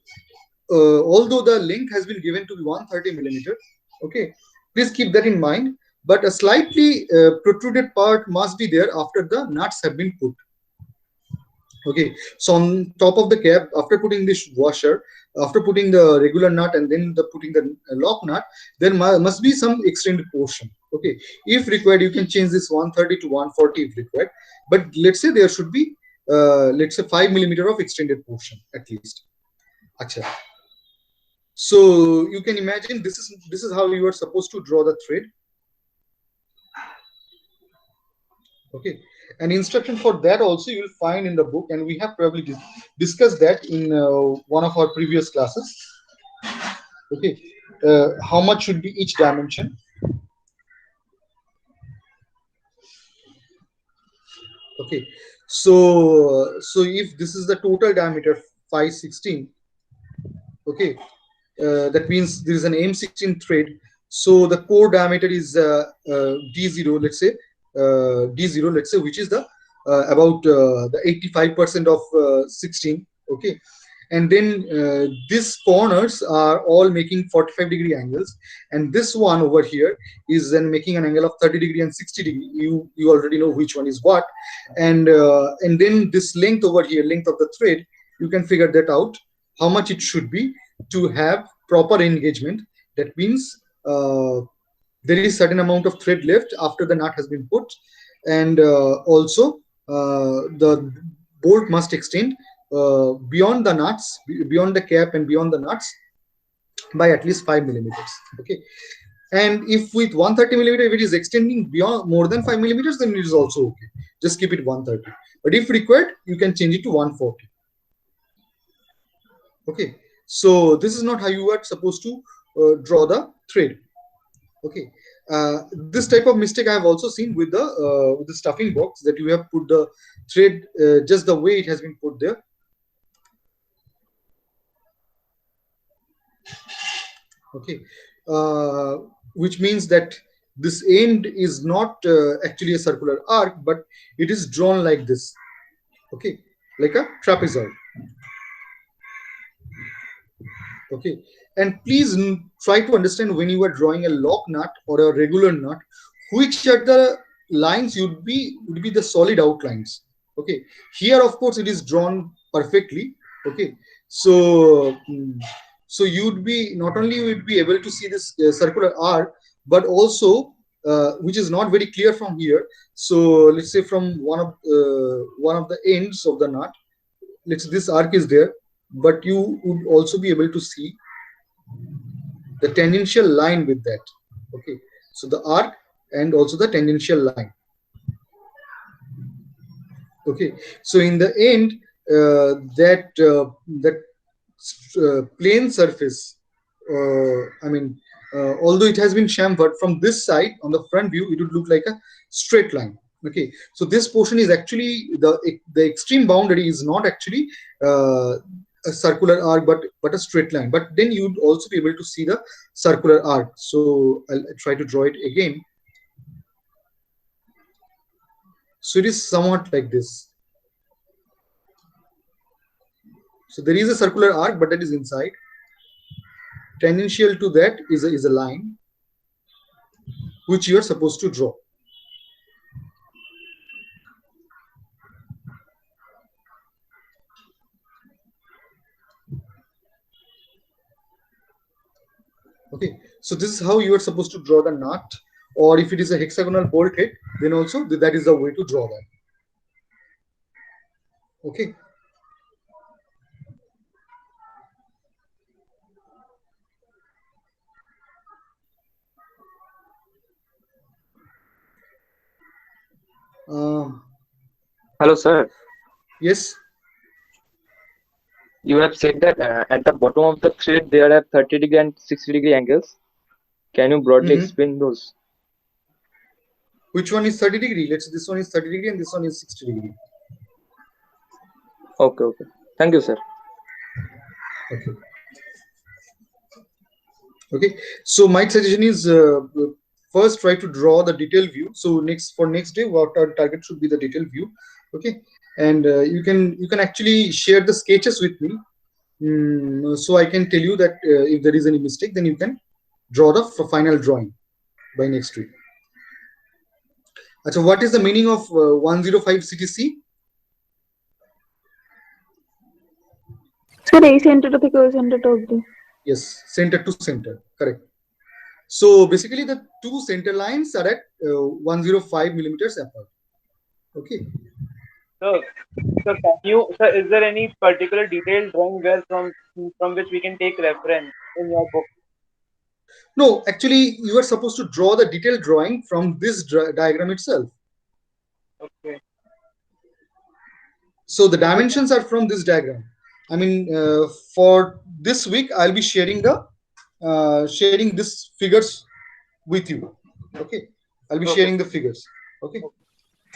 [SPEAKER 1] although the length has been given to be 130 millimeter, okay, please keep that in mind, but a slightly protruded part must be there after the nuts have been put. Okay, so on top of the cap, after putting this washer, after putting the regular nut and then putting the lock nut, there must be some extended portion. Okay, if required, you can change this 130 to 140 if required, but let's say there should be let's say 5 millimeter of extended portion at least. Acha. So you can imagine this is how you are supposed to draw the thread. Okay, an instruction for that also you will find in the book, and we have probably discussed that in one of our previous classes. Okay, how much should be each dimension? Okay, so if this is the total diameter 516, okay, that means there is an M16 thread. So the core diameter is D0, let's say D0, let's say, which is the about the 85% of 16. Okay, and then these corners are all making 45-degree angles, and this one over here is then making an angle of 30-degree and 60-degree. You already know which one is what, and then this length over here, length of the thread, you can figure that out how much it should be to have proper engagement. That means there is certain amount of thread left after the nut has been put, and also the bolt must extend beyond the nuts, beyond the cap and beyond the nuts by at least 5 millimeters. Okay, and if with 130 millimeter, if it is extending beyond more than 5 millimeters, then it is also okay. Just keep it 130. But if required, you can change it to 140. Okay, so this is not how you are supposed to draw the thread. Okay, this type of mistake I have also seen with the stuffing box, that you have put the thread just the way it has been put there. Okay, which means that this end is not actually a circular arc, but it is drawn like this. Okay, like a trapezoid. Okay, and please try to understand when you are drawing a lock nut or a regular nut, which are the lines would be the solid outlines. Okay, here of course it is drawn perfectly. Okay, so you'd be not only you would be able to see this circular arc, but also which is not very clear from here. So let's say from one of the ends of the nut, let's say this arc is there, but you would also be able to see the tangential line with that. Okay, so the arc and also the tangential line. Okay, so in the end, that plane surface, although it has been chamfered from this side on the front view, it would look like a straight line. Okay, so this portion is actually the extreme boundary is not actually a circular arc, but a straight line. But then you'd also be able to see the circular arc. So I'll try to draw it again. So it is somewhat like this. So there is a circular arc, but that is inside. Tangential to that is a line which you are supposed to draw. Okay, so this is how you are supposed to draw the nut, or if it is a hexagonal bolt head, then also that is the way to draw that. Okay.
[SPEAKER 4] Hello, sir.
[SPEAKER 1] Yes.
[SPEAKER 4] You have said that at the bottom of the thread there are 30-degree and 60-degree angles. Can you broadly explain those?
[SPEAKER 1] Which one is 30 degree? Let's say this one is 30 degree and this one is 60 degree.
[SPEAKER 4] Okay, okay. Thank you, sir.
[SPEAKER 1] Okay. Okay. So my suggestion is first try to draw the detailed view. So for next day, what our target should be the detailed view. Okay. And you can actually share the sketches with me, so I can tell you that if there is any mistake, then you can draw the final drawing by next week. So what is the meaning of 105 CTC?
[SPEAKER 2] Sir, a center to the center of the.
[SPEAKER 1] Yes, center to center, correct. So basically the two center lines are at 105 millimeters apart. Okay.
[SPEAKER 5] So can you, sir, is there any particular detailed drawing where from from which we can take reference in your book.
[SPEAKER 1] No, actually, you are supposed to draw the detailed drawing from this diagram itself.
[SPEAKER 5] Okay.
[SPEAKER 1] So the dimensions are from this diagram. I mean, for this week, I'll be sharing this figures with you. Okay, I'll be
[SPEAKER 5] Okay.
[SPEAKER 1] sharing the figures. Okay.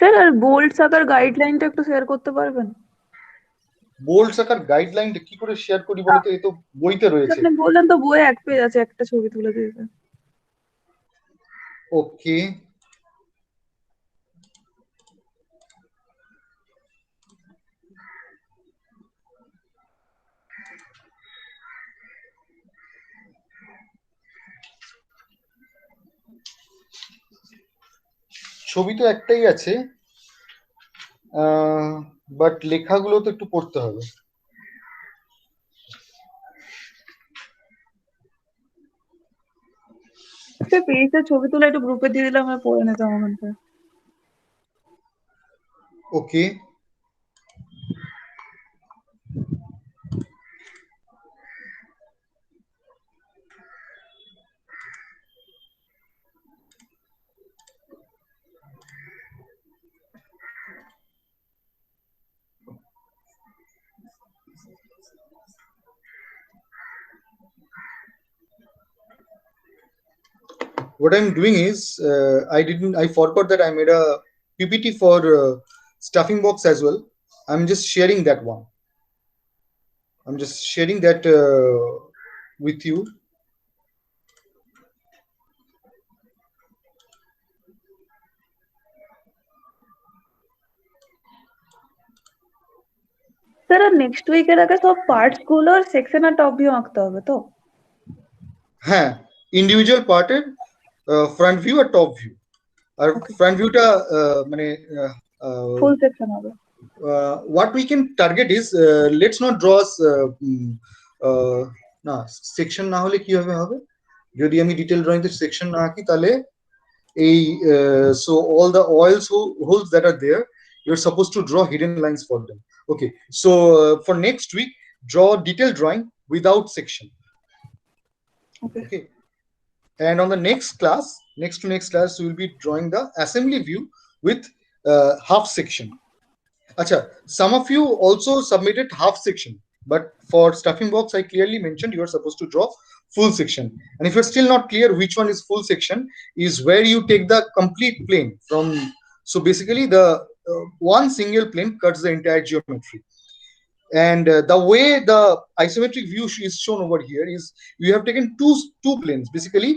[SPEAKER 2] Sir আর bold আকার গাইডলাইনটা একটু share করতে পারবেন?
[SPEAKER 1] Bold আকার গাইডলাইনটা কি করে share করি বলতো, এই তো বইতে রয়েছে।
[SPEAKER 2] আপনি বললেন তো বইয়ে এক পেজ আছে, একটা ছবি তুলে দিয়েছে।
[SPEAKER 1] ওকে, ছবি তো একটাই আছে, বাট লেখাগুলো তো একটু পড়তে হবে।
[SPEAKER 2] স্যার পেজটা ছবি তুলে একটু গ্রুপে দিয়ে দিলে আমরা পড়ে নিতাম ওখানটা।
[SPEAKER 1] ওকে, what I'm doing is I forgot that I made a PPT for stuffing box as well. I'm just sharing that one. I'm just sharing that with you.
[SPEAKER 2] Sir আর নেক্সট উইকের আগে সব পার্টস গুলো সেকশন আর top view আঁকতে হবে তো?
[SPEAKER 1] হ্যাঁ, individual পার্টের ফ্রন্ট ভিউ আর টপ ভিউ, আর ফ্রন্ট ভিউটা মানে
[SPEAKER 2] ফুল সেকশন হবে।
[SPEAKER 1] what we can target is let's not draw না সেকশন না হলে কি হবে যদি আমি ডিটেল ড্রয়িং তে সেকশন না আঁকি তাহলে এই so all the oils holes that are there, you're supposed to draw hidden lines for them. Okay, so for next week draw detailed drawing without section. Okay, and on the next to next class we will be drawing the assembly view with half section. Acha, some of you also submitted half section, but for stuffing box I clearly mentioned you are supposed to draw full section. And if you're still not clear which one is full section, is where you take the complete plane from. So basically the one single plane cuts the entire geometry, and the way the isometric view is shown over here is you have taken two planes, basically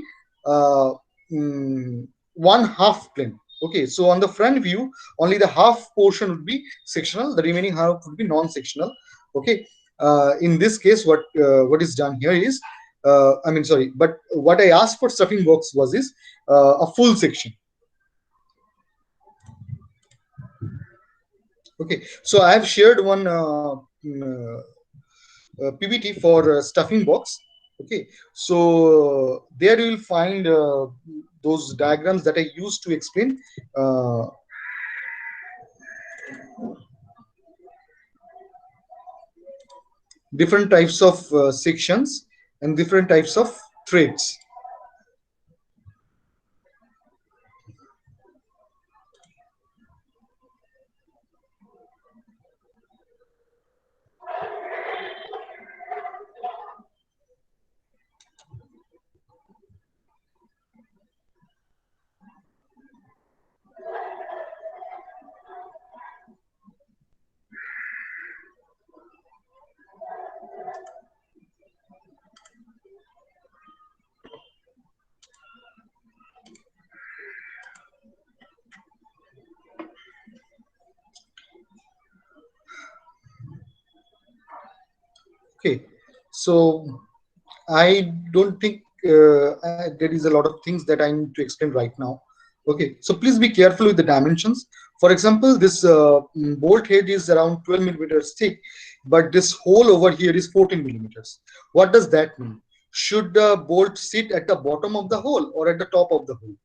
[SPEAKER 1] one half plane. Okay, so on the front view only the half portion would be sectional, the remaining half would be non-sectional. Okay, in this case what is done here is but what I asked for stuffing box was a full section. Okay, so I have shared one PPT for stuffing box. Okay, so there you will find those diagrams that I used to explain different types of sections and different types of threads. Okay, so I don't think there is a lot of things that I need to explain right now. Okay, so please be careful with the dimensions. For example, this bolt head is around 12 millimeters thick, but this hole over here is 14 millimeters. What does that mean? Should the bolt sit at the bottom of the hole or at the top of the hole?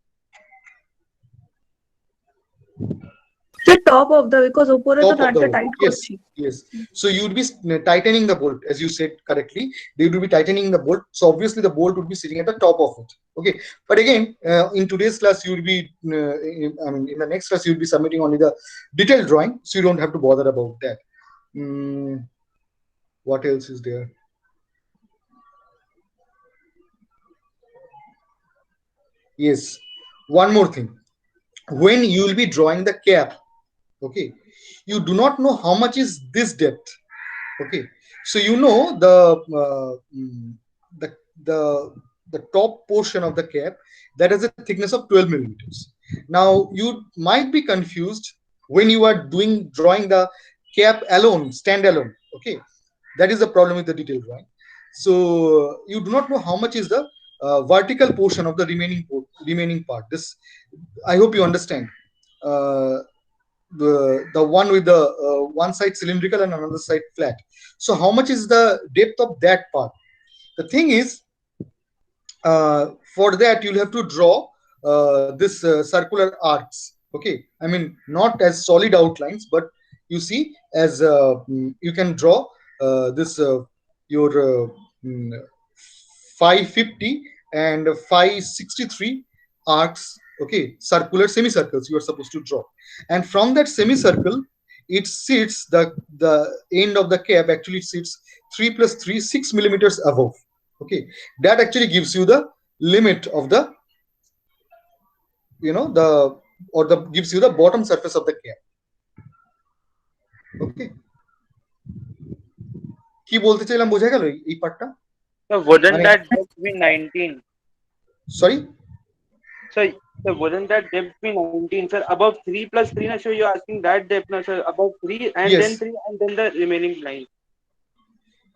[SPEAKER 2] Sir top of the, because উপরে তো
[SPEAKER 1] Top of the
[SPEAKER 2] নাটটা
[SPEAKER 1] bolt.
[SPEAKER 2] Tight
[SPEAKER 1] Yes,
[SPEAKER 2] করছি।
[SPEAKER 1] yes. So you would be tightening the bolt, as you said correctly. They would be tightening the bolt. So obviously the bolt would be sitting at the top of it. Okay. But again, in today's class, you would be, in the next class, you would be submitting only the detailed drawing, so you don't have to bother about that. What else is there? Yes. One more thing. When you will be drawing the cap, okay, you do not know how much is this depth. Okay, so you know the the the top portion of the cap that has a thickness of 12 millimeters. Now you might be confused when you are drawing the cap alone, standalone. Okay, that is the problem with the detailed drawing. So you do not know how much is the vertical portion of the remaining part. This, I hope you understand. Uh, the one with the one side cylindrical and another side flat. So how much is the depth of that part? The thing is, for that you'll have to draw this circular arcs. Okay, I mean not as solid outlines, but you see, as you can draw this your 550 and 563 arcs. Okay, circular semicircles you are supposed to draw, and from that semicircle it sits, the end of the cap actually sits 3 plus 3 6 millimeters above. Okay, that actually gives you the limit of the, gives you the bottom surface of the cap. Okay, কি বলতে চাইলাম বোঝা গেল এই পার্টটা?
[SPEAKER 5] So wouldn't
[SPEAKER 1] মানে-
[SPEAKER 5] that depth be 19?
[SPEAKER 1] Sorry,
[SPEAKER 5] So wouldn't that depth be 19, sir? Above 3 plus 3, na, so you're asking that depth, na, sir? Above 3 and
[SPEAKER 1] Yes.
[SPEAKER 5] then 3 and then the remaining line.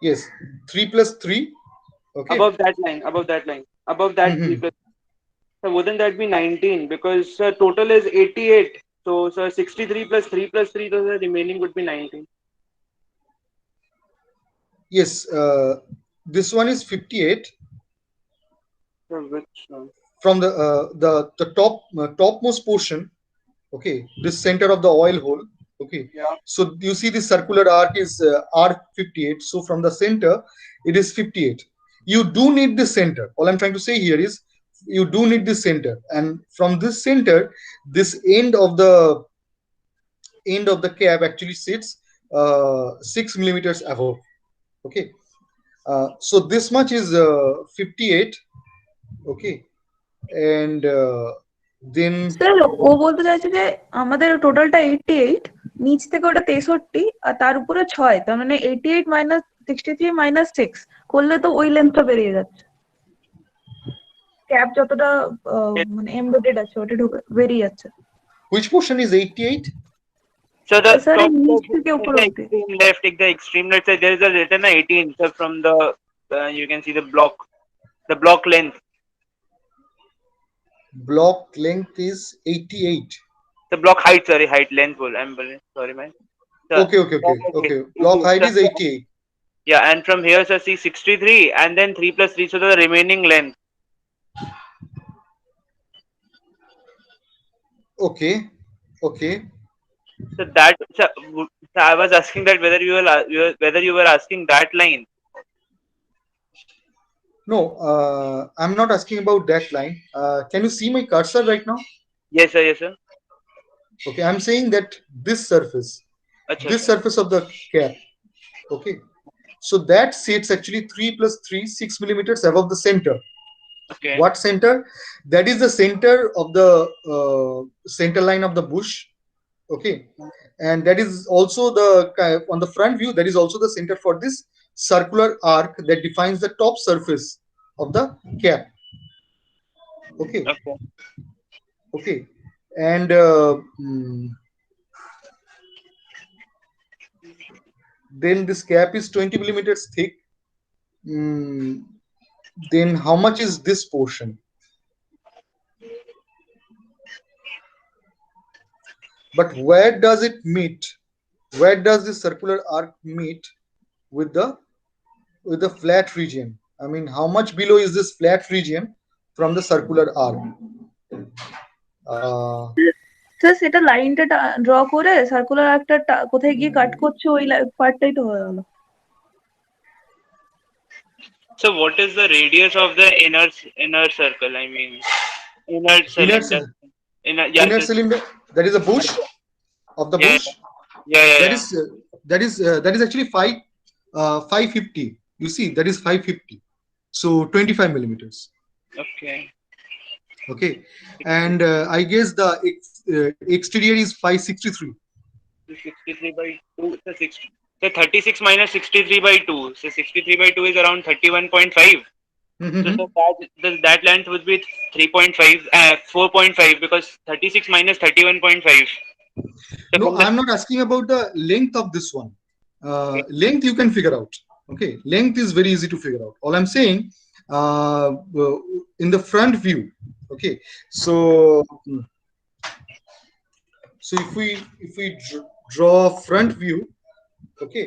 [SPEAKER 1] yes, 3 plus 3. Okay,
[SPEAKER 5] Above that line, above that
[SPEAKER 1] Mhm.
[SPEAKER 5] 3 plus. So wouldn't that be 19? Because sir, total is 88. So sir, 63 plus 3 plus 3, so the remaining would be 19.
[SPEAKER 1] Yes, this one is 58
[SPEAKER 5] So which one?
[SPEAKER 1] from the topmost portion. Okay, this center of the oil hole. Okay,
[SPEAKER 5] Yeah.
[SPEAKER 1] so you see this circular arc is arc 58. So from the center it is 58. You do need this center. All I'm trying to say here is you do need this center, and from this center, this end of the cap actually sits 6 millimeters above. Okay, so this much is 58. Okay, and then
[SPEAKER 2] sir ও বলতে চাইছে যে আমাদের টোটালটা 88, নিচ থেকে ওটা 63 আর তার উপরে 6, তার মানে 88 মাইনাস 63 মাইনাস 6 করলে তো ওই লেন্থটা বেরিয়ে যাচ্ছে। ক্যাপ যতটা মানে এমবেডেড আছে ওটা বেরিয়ে যাচ্ছে।
[SPEAKER 1] which portion is 88?
[SPEAKER 5] So the
[SPEAKER 2] Sir,
[SPEAKER 5] top
[SPEAKER 2] in
[SPEAKER 5] left,
[SPEAKER 2] niche ke upar
[SPEAKER 5] take
[SPEAKER 2] hote.
[SPEAKER 5] the extreme left side. There is a written 18. So from the you can see the block length.
[SPEAKER 1] Block length is 88.
[SPEAKER 5] The block height, sorry, length. Sorry, man. So,
[SPEAKER 1] Okay. Block height is 88.
[SPEAKER 5] yeah, and from here, so see 63, and then 3 plus 3, so the remaining length.
[SPEAKER 1] Okay.
[SPEAKER 5] So that, so I was asking that whether you were asking that line.
[SPEAKER 1] No, I'm not asking about that line. Can you see my cursor right now?
[SPEAKER 5] Yes, sir.
[SPEAKER 1] Okay, I'm saying that this surface,
[SPEAKER 5] Achha,
[SPEAKER 1] this surface of the cap. Okay, so that sits actually 3 plus 3 6 millimeters above the center.
[SPEAKER 5] okay.
[SPEAKER 1] What center? That is the center of the center line of the bush. Okay, and that is also on the front view, that is also the center for this circular arc that defines the top surface of the cap. Okay, and then this cap is 20 millimeters thick. Then how much is this portion? But where does it meet? Where does this circular arc meet with the flat region? I mean, how much below is this flat region from the circular arc?
[SPEAKER 2] Sir সেটা লাইনটা draw করে circular একটা কোথায় গিয়ে কাট করছে ওই পার্টটাই তো হয়ে গেল।
[SPEAKER 5] So what is the radius of the inner circle? I mean, inner cylinder. Yeah,
[SPEAKER 1] Inner cylinder, that is a bush of the
[SPEAKER 5] Yeah.
[SPEAKER 1] bush.
[SPEAKER 5] yeah.
[SPEAKER 1] That is actually 550. You see, that is 550. So 25 millimeters.
[SPEAKER 5] Okay.
[SPEAKER 1] Okay, and I guess the exterior is 563.
[SPEAKER 5] So 63 by 2. So 36 minus 63 by 2. So 63 by 2 is around 31.5. So that length would be 3.5, 4.5, because 36 minus 31.5. So
[SPEAKER 1] No,
[SPEAKER 5] from the-
[SPEAKER 1] I'm not asking about the length of this one. Length you can figure out. Okay, length is very easy to figure out. All I'm saying, in the front view. Okay, so if we draw front view, okay.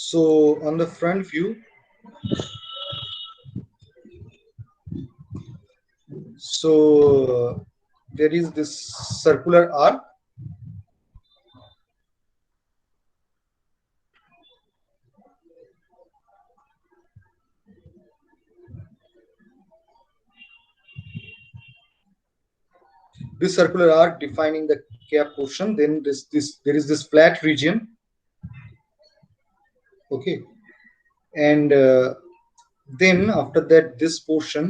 [SPEAKER 1] So on the front view, so there is this circular arc. This circular arc defining the cap portion. Then there is this flat region. Okay, and then after that, this portion.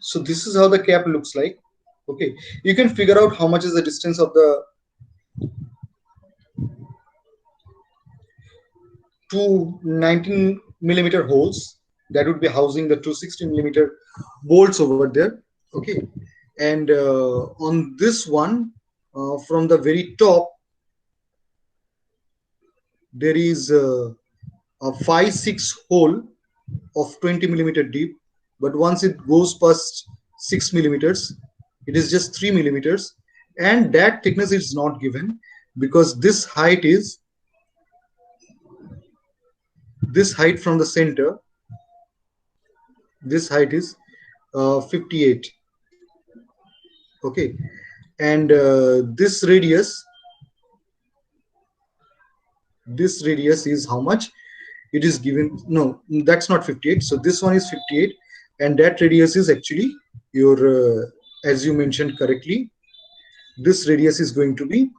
[SPEAKER 1] So this is how the cap looks like. Okay, you can figure out how much is the distance of the two 19 millimeter holes that would be housing the 260 millimeter bolts over there. Okay, and on this one, from the very top, there is a 5-6 hole of 20 millimeter deep, but once it goes past 6 millimeters, it is just 3 millimeters, and that thickness is not given because this height from the center, this height is 58. Okay, and this radius is how much? It is given, no, that's not 58. So this one is 58, and that radius is actually your, as you mentioned correctly, this radius is going to be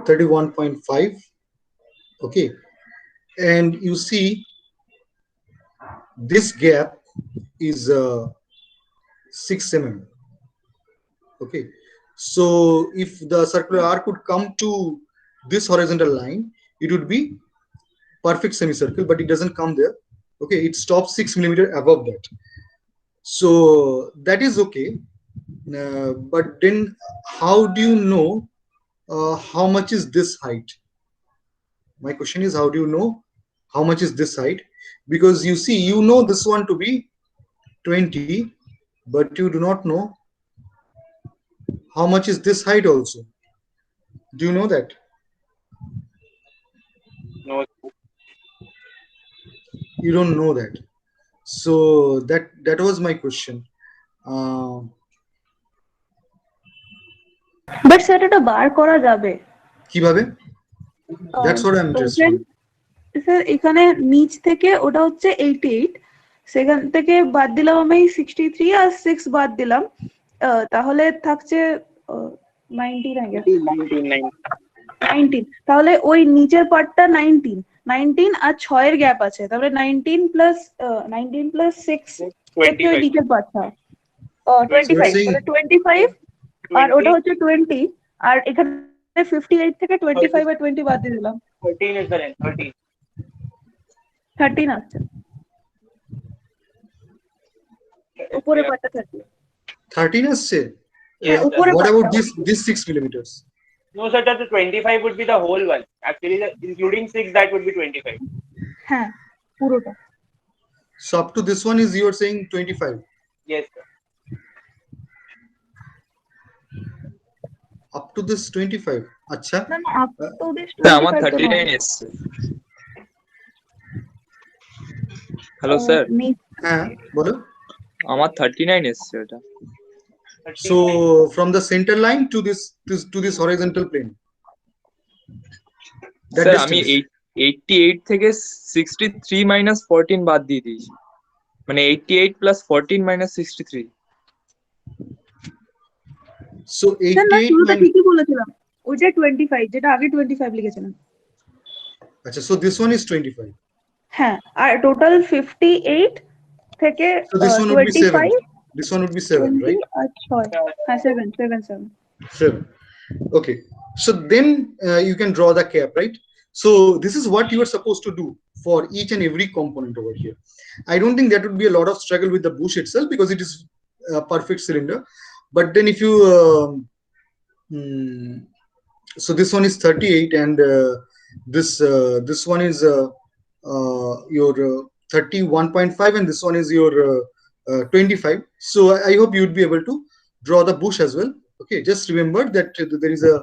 [SPEAKER 1] 31.5. Okay, and you see this gap is 6 mm. Okay, so if the circular arc could come to this horizontal line, it would be perfect semicircle, but it doesn't come there. Okay, it stops 6 millimeter above that. So that is okay, but then how do you know how much is this height? My question is, how do you know how much is this height? Because you see, you know this one to be 20, but you do not know how much is this height also. Do you know that?
[SPEAKER 5] No.
[SPEAKER 1] You don't know that. So that was my question.
[SPEAKER 2] But sir এটা বার করা যাবে
[SPEAKER 1] কিভাবে? That's what I'm interested in.
[SPEAKER 2] Sir এখানে নিচ থেকে ওটা হচ্ছে 88, সেখান থেকে বাদ দিলাম আমি 63 আর 6 বাদ দিলাম, তাহলে থাকছে 19 আই গেস 19। তাহলে ওই নিচের পার্টটা 19 আর 6 এর গ্যাপ আছে, তাহলে 19 প্লাস 6
[SPEAKER 5] 25
[SPEAKER 2] নিচের পার্টটা 25, তাহলে 25 আর
[SPEAKER 5] 20,
[SPEAKER 2] ওটা হচ্ছে 20, আর এখানে 58 থেকে 25 আর 20 বাদ দিয়ে দিলাম,
[SPEAKER 5] 13 is the length. 13.
[SPEAKER 2] 13 আসছে উপরে পাটা 30।
[SPEAKER 1] 13 আসছে?
[SPEAKER 5] Yes, sir.
[SPEAKER 2] উপরে
[SPEAKER 1] What about
[SPEAKER 2] পাটটা
[SPEAKER 1] this 6 millimeters?
[SPEAKER 5] No, sir, that the 25 would be the whole one. Actually, including 6, that would be 25.
[SPEAKER 2] হ্যাঁ পুরোটা।
[SPEAKER 1] So up to this one is you are saying 25.
[SPEAKER 5] Yes, sir.
[SPEAKER 1] Up to this 25. Acha.
[SPEAKER 2] না না up to this
[SPEAKER 4] sir আমার
[SPEAKER 2] 25 তো নয়।
[SPEAKER 4] 39 এসছে। Hello sir,
[SPEAKER 1] হ্যাঁ বলো।
[SPEAKER 4] আমার 39 এসছে ওটা।
[SPEAKER 5] 39.
[SPEAKER 1] So from the center line to this horizontal plane. That
[SPEAKER 4] sir আমি
[SPEAKER 1] distance.
[SPEAKER 4] 88 থেকে 63 মাইনাস 14 বাদ দিয়ে দিয়েছি, মানে 88 প্লাস 14 মাইনাস 63।
[SPEAKER 1] So
[SPEAKER 2] স্যার না
[SPEAKER 1] 88
[SPEAKER 2] শুরুতে
[SPEAKER 1] minus.
[SPEAKER 2] ঠিকই বলেছিলাম, ওইটা 25 যেটা আগে 25 লিখেছিলাম।
[SPEAKER 1] Acha, so this one is 25.
[SPEAKER 2] হ্যাঁ আর টোটাল 58 থেকে
[SPEAKER 1] So this one would be 7.
[SPEAKER 2] 25
[SPEAKER 1] This one would be 7,
[SPEAKER 2] 20
[SPEAKER 1] right?
[SPEAKER 2] আর 6, হ্যাঁ 7।
[SPEAKER 1] 7. Okay. So then you can draw the cap, right? So this is what you are supposed to do for each and every component over here. I don't think that would be a lot of struggle with the bush itself because it is a perfect cylinder. But then if you so this one is 38 and this one is your 31.5 and this one is your 25. So I hope you would be able to draw the bush as well. Okay, just remember that there is a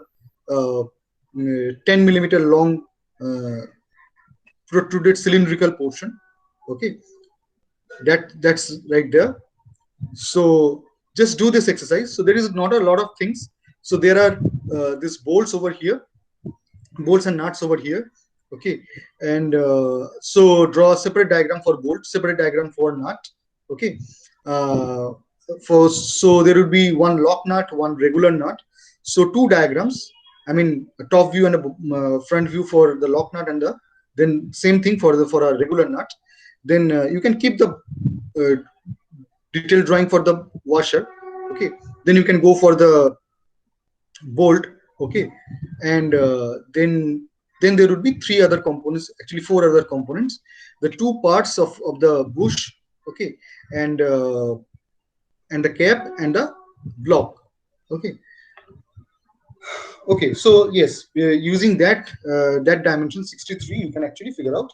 [SPEAKER 1] 10 millimeter long protruded cylindrical portion. Okay, that's right there. So just do this exercise. So there is not a lot of things. So there are these bolts over here, bolts and nuts over here. Okay, and so draw a separate diagram for bolt, separate diagram for nut. Okay, so there will be one lock nut, one regular nut. So two diagrams, I mean a top view and a front view for the lock nut, and then same thing for a regular nut. Then you can keep the detailed drawing for the washer. Okay, then you can go for the bolt. Okay, and then there would be three other components, actually four other components, the two parts of the bush. Okay, and the cap and the block. Okay, okay, so yes, using that dimension 63, you can actually figure out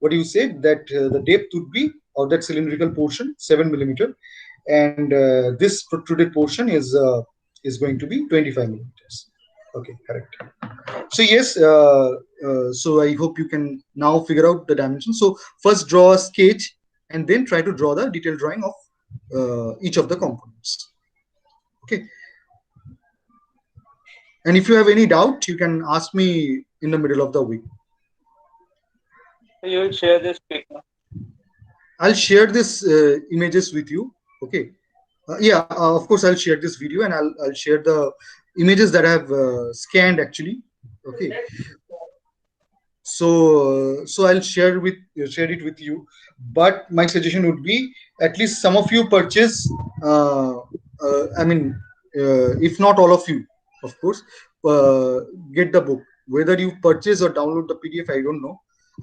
[SPEAKER 1] what you said, that the depth would be of that cylindrical portion 7 millimeter, and this protruded portion is going to be 25 millimeters. Okay, correct. So yes, so I hope you can now figure out the dimensions. So first draw a sketch and then try to draw the detailed drawing of each of the components. Okay, and if you have any doubt, you can ask me in the middle of the week.
[SPEAKER 5] So you will share this picture.
[SPEAKER 1] I'll share this images with you. Okay, yeah, of course I'll share this video and I'll share the images that I have scanned actually. Okay, so I'll share it with you, but my suggestion would be at least some of you purchase I mean if not all of you, of course, get the book. Whether you purchase or download the PDF, I don't know,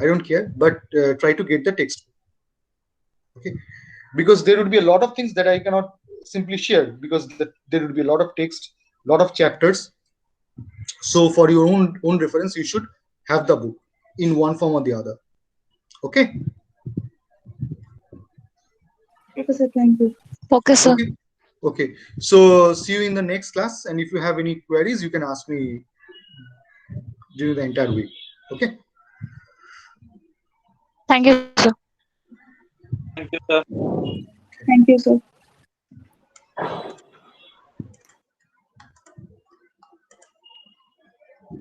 [SPEAKER 1] I don't care, but try to get the text. Okay, because there would be a lot of things that I cannot simply share because there would be a lot of text, lot of chapters. So for your own reference, you should have the book in one form or the other. Okay.
[SPEAKER 2] Okay sir, thank you.
[SPEAKER 3] Okay, sir.
[SPEAKER 1] Okay. Okay, so see you in the next class, and if you have any queries, you can ask me during the entire week. Okay,
[SPEAKER 3] Thank you, sir.
[SPEAKER 5] Thank you, sir.
[SPEAKER 2] Thank you sir.